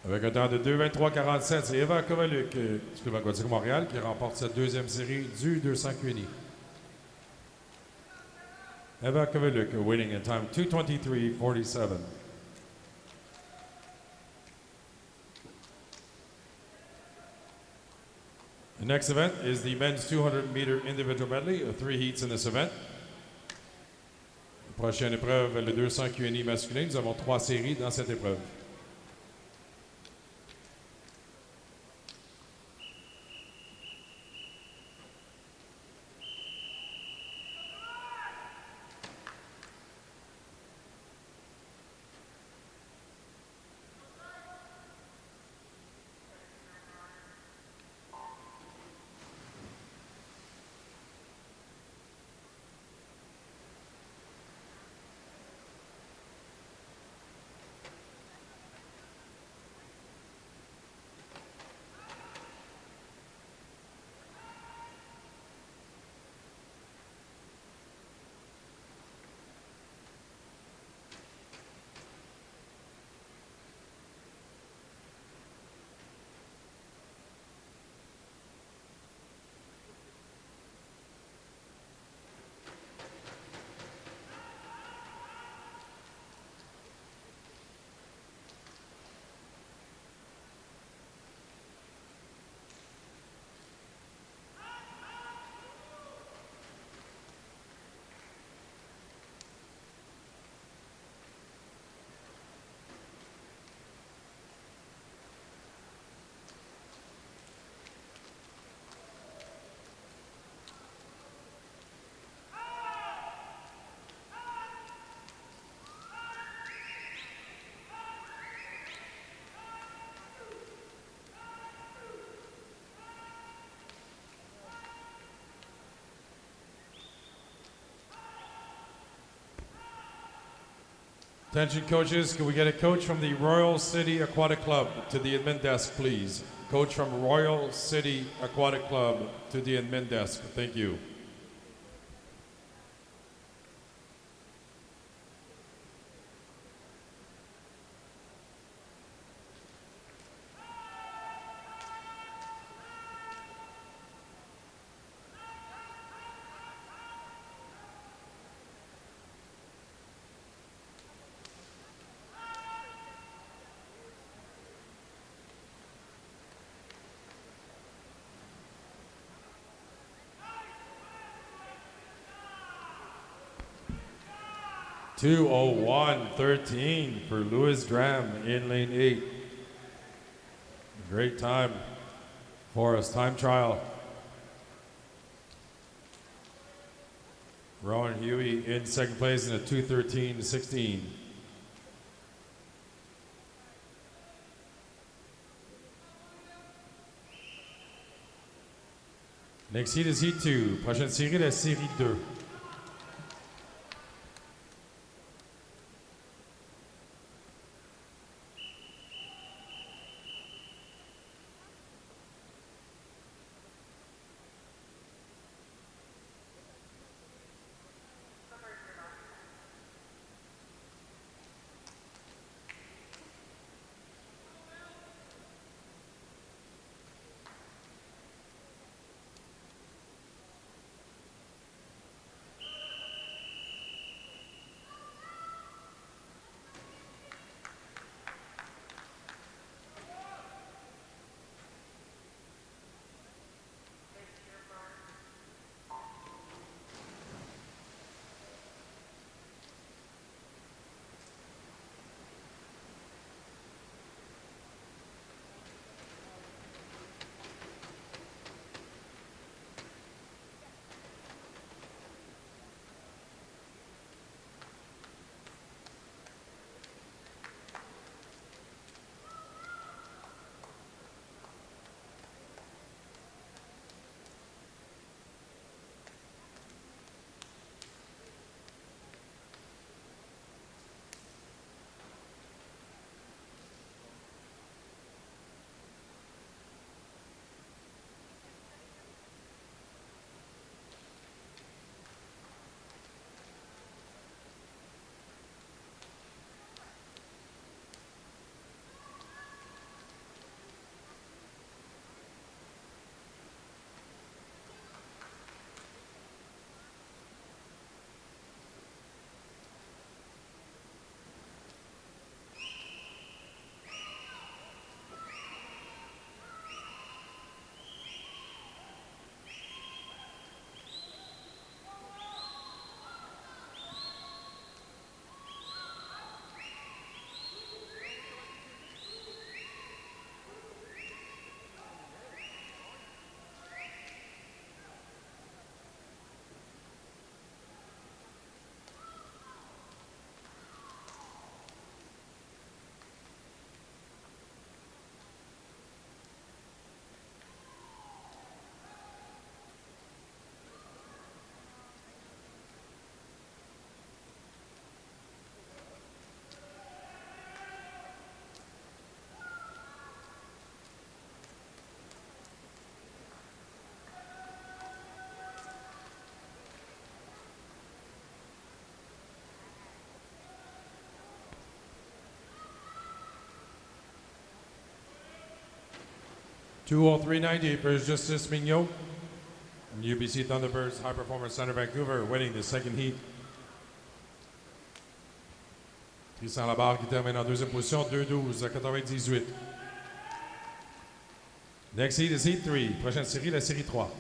Avec un temps de 2:23:47, c'est Eva Kovaluk du Club aquatique Montréal qui remporte cette deuxième série du 200 QNI. Eva Kovaluk winning in time 2:23:47. The next event is the men's 200-meter individual medley, 3 heats in this event. La prochaine épreuve, le 200 QNI masculin. Nous avons 3 séries dans cette épreuve. Attention coaches, can we get a coach from the Royal City Aquatic Club to the admin desk, please? Coach from Royal City Aquatic Club to the admin desk. Thank you. (2:01:13) for Louis Dram in lane 8. Great time for us. Time trial. Rowan Huey in second place in a 2:13:16. Next heat is heat 2. Prochaine série, la série 2. 203.90 for Justice Mignot. UBC Thunderbirds High Performance Center Vancouver winning the second heat. Tristan Labarre qui termine en deuxième position, 2-12 à 98. Next heat is Heat 3. Prochaine série, la série 3.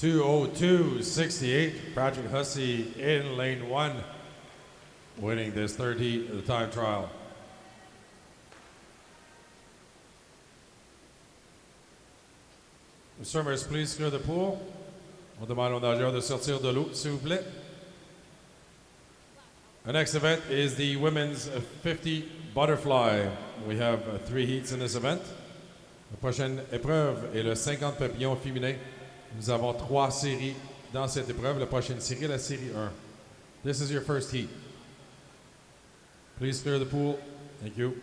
$202.68. Patrick Hussey in lane 1, winning this third heat of the time trial. Swimmers, please clear the pool. On demande aux nageurs de sortir de l'eau, s'il vous plaît. The next event is the women's 50 butterfly. We have 3 heats in this event. La prochaine épreuve est le 50 papillons féminin. Nous avons 3 séries dans cette épreuve. La prochaine série est la série 1. This is your first heat. Please clear the pool. Thank you.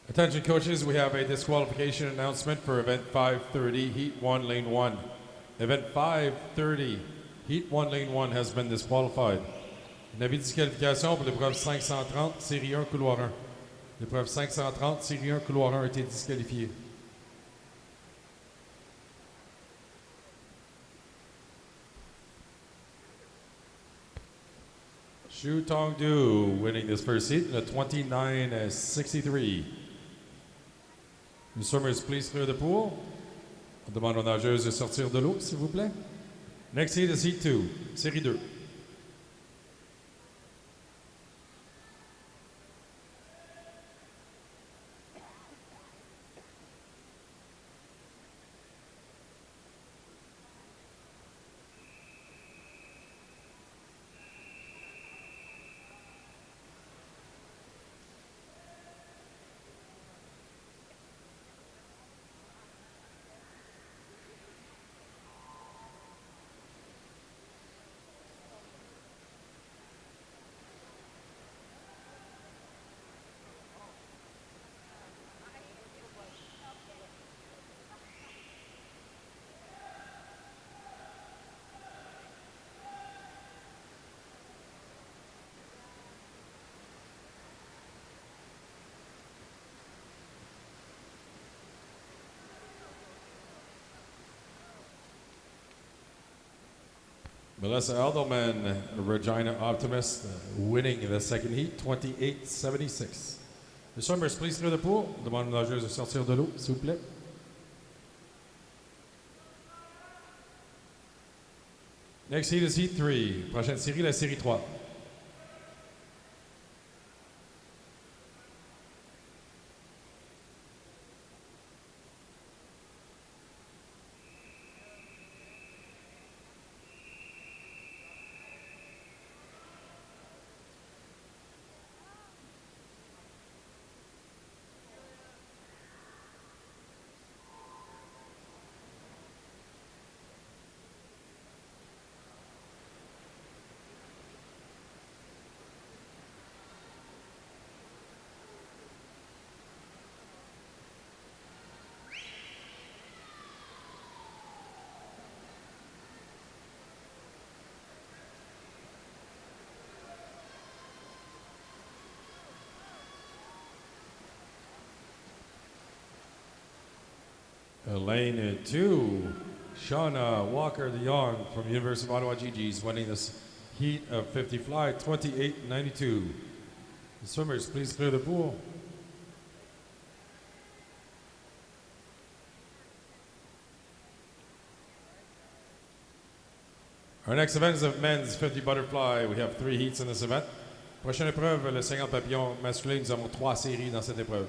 Attention coaches, we have a disqualification announcement for event 530, heat 1, lane 1. Event 530, heat 1, lane 1 has been disqualified. Un avis de disqualification pour l'épreuve 530, série 1, couloir 1. L'épreuve 530, série 1, couloir 1 a été disqualifiée. Shu Tongdu winning this first heat in a 29.63. Swimmers, please clear the pool. On demande aux nageuses de sortir de l'eau, s'il vous plaît. Next heat is heat 2, série 2. Melissa Elderman, Regina Optimist, winning the second heat, 28-76. Les swimmers, please clear the pool. On demande aux nageuses de sortir de l'eau, s'il vous plaît. Next heat is heat 3. Prochaine série, la série 3. Lane 2, Shauna Walker de Young from University of Ottawa GG's winning this heat of 50 fly, 28-92. The swimmers, please clear the pool. Our next event is a men's 50 butterfly. We have 3 heats in this event. Prochaine épreuve, le 50 papillon masculin. Nous avons 3 séries dans cette épreuve.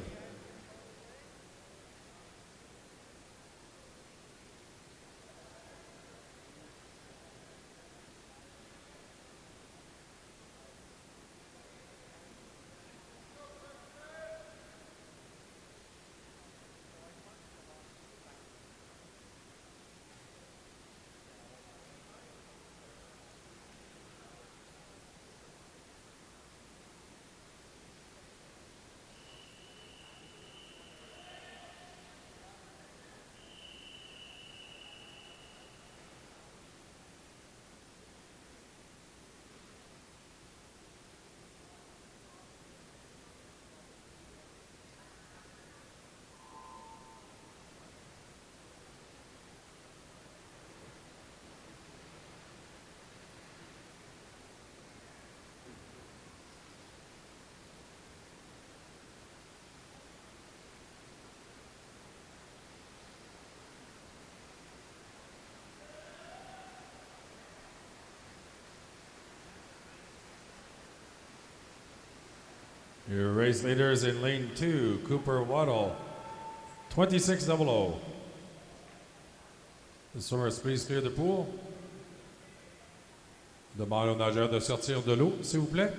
Your race leaders in lane 2, Cooper Waddle, 2600. The swimmers, please clear the pool. Demande aux nageurs de sortir de l'eau, s'il vous plaît.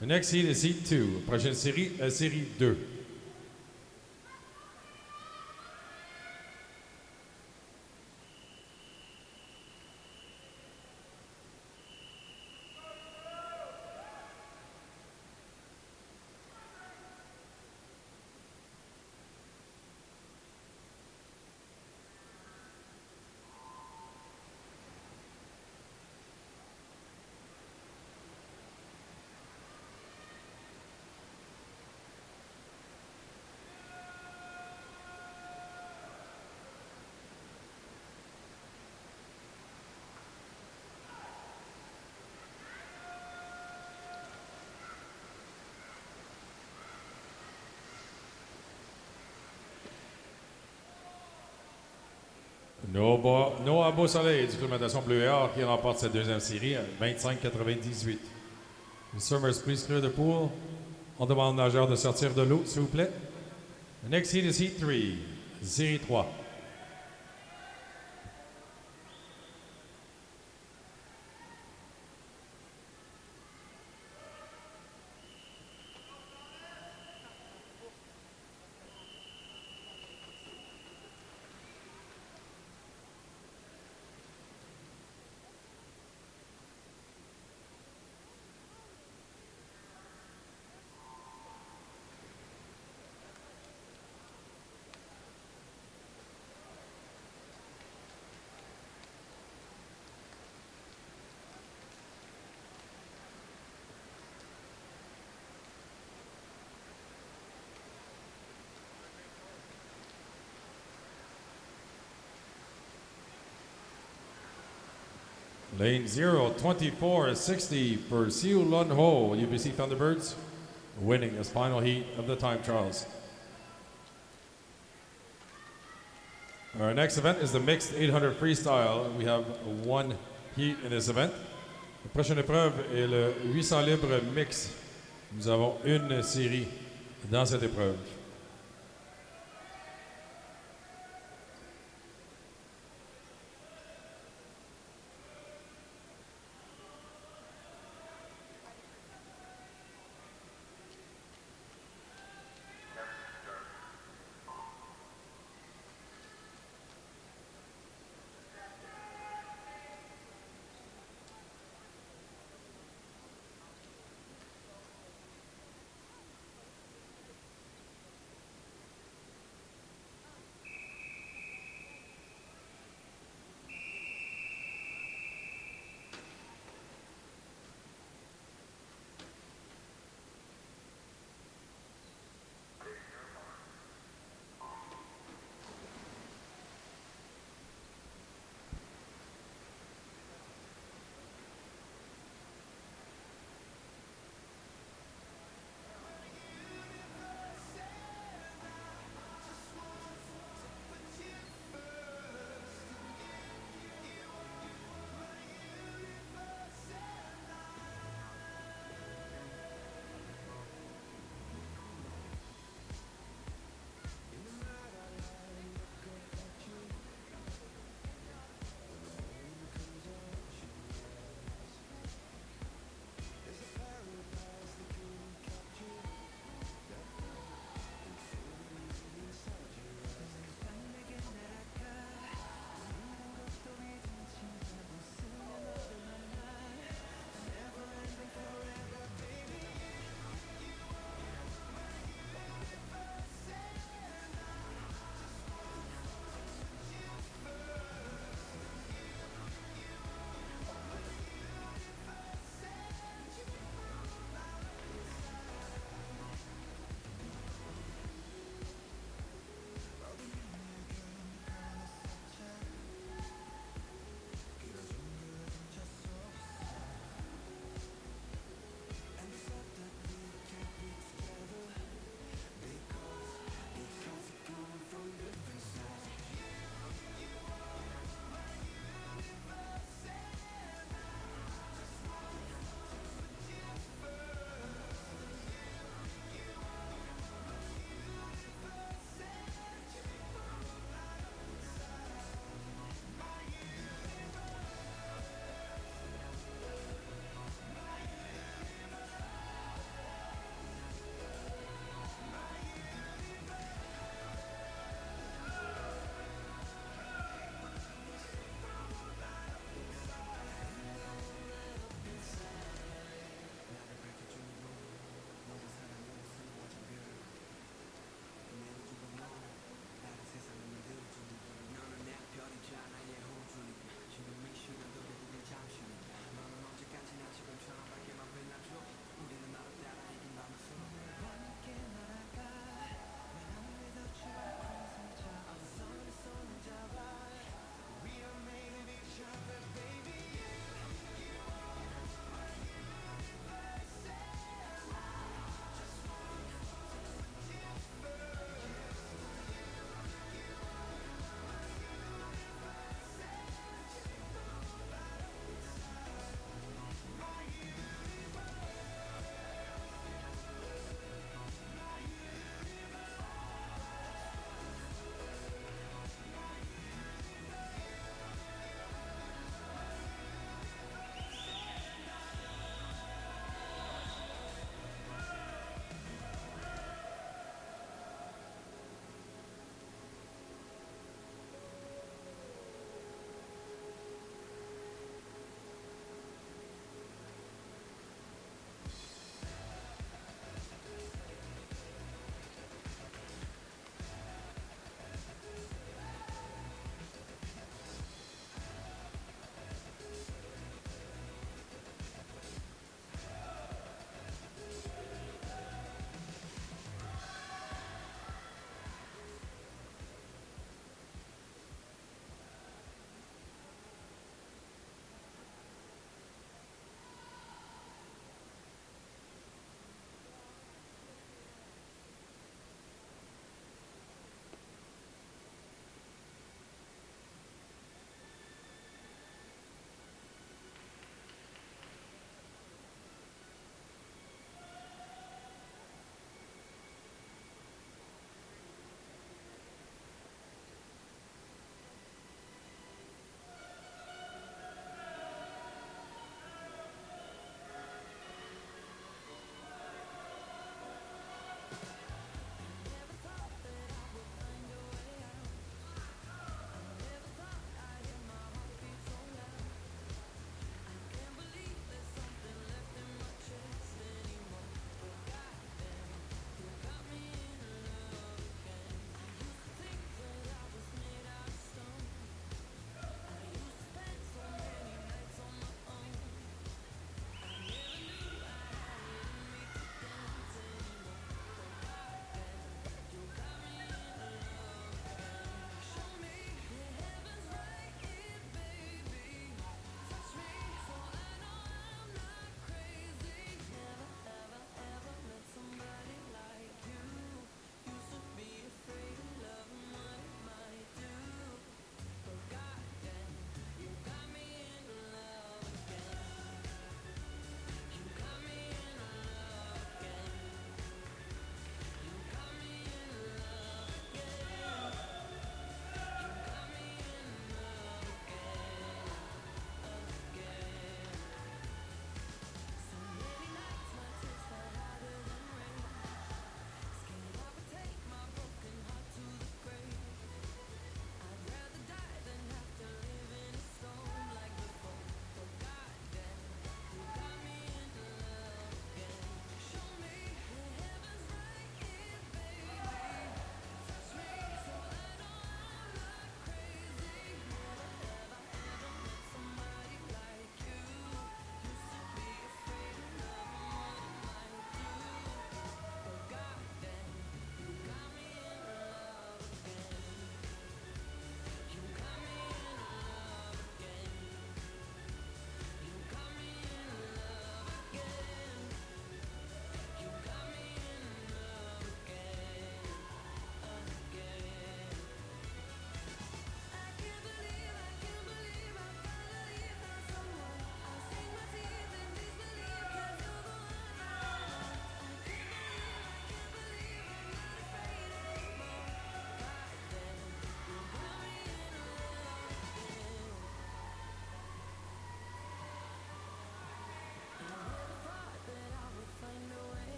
The next heat is heat 2. Prochaine série, la série 2. Noah Beausoleil du Club Natation Bleu et Or qui remporte cette deuxième série à 25-98. Les swimmers, please clear the pool. On demande aux nageurs de sortir de l'eau, s'il vous plaît. The next heat is heat 3, série 3. Lane 0, 24-60 for Siu Lun Ho, UBC Thunderbirds, winning his final heat of the time trials. Our next event is the mixed 800 freestyle. We have one heat in this event. La prochaine épreuve est le 800 libre mix. Nous avons une série dans cette épreuve.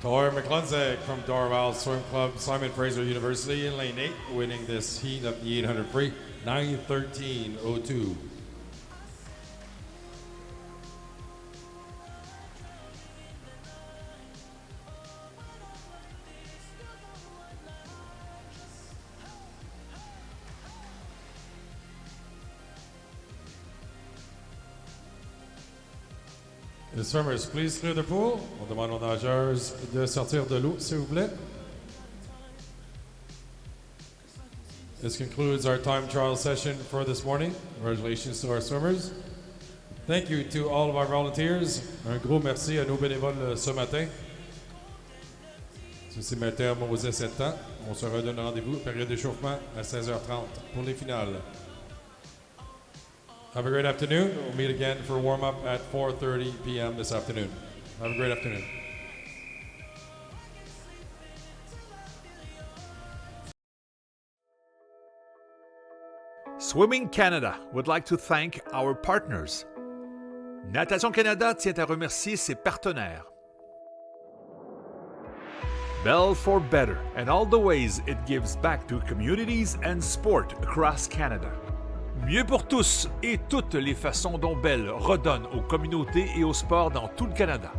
Tor McClunzig from Dorval Swim Club, Simon Fraser University in lane 8, winning this heat of the 800 free, 9:13.02. The swimmers, please clear the pool. On demande aux nageuses de sortir de l'eau, s'il vous plaît. This concludes our time trial session for this morning. Congratulations to our swimmers. Thank you to all of our volunteers. Un gros merci à nos bénévoles ce matin. Ceci met terme aux essais de temps. On se redonne rendez-vous, période d'échauffement à 16h30 pour les finales. Have a great afternoon. We'll meet again for warm-up at 4:30 p.m. this afternoon. Have a great afternoon. Swimming Canada would like to thank our partners. Natation Canada tient à remercier ses partenaires. Bell for Better and all the ways it gives back to communities and sport across Canada. Mieux pour tous et toutes les façons dont Bell redonne aux communautés et au sport dans tout le Canada.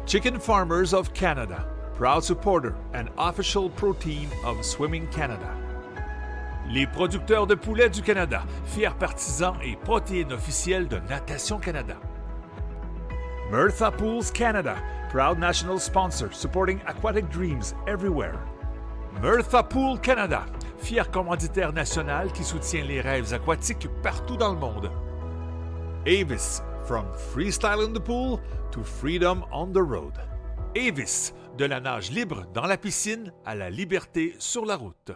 Chicken Farmers of Canada, proud supporter and official pro team of Swimming Canada. Les producteurs de poulets du Canada, fiers partisans et protéines officielles de Natation Canada. Mirtha Pools Canada, proud national sponsor supporting aquatic dreams everywhere. Mirtha Pool Canada, fier commanditaire national qui soutient les rêves aquatiques partout dans le monde. Avis, from freestyle in the pool to freedom on the road. Avis, de la nage libre dans la piscine à la liberté sur la route.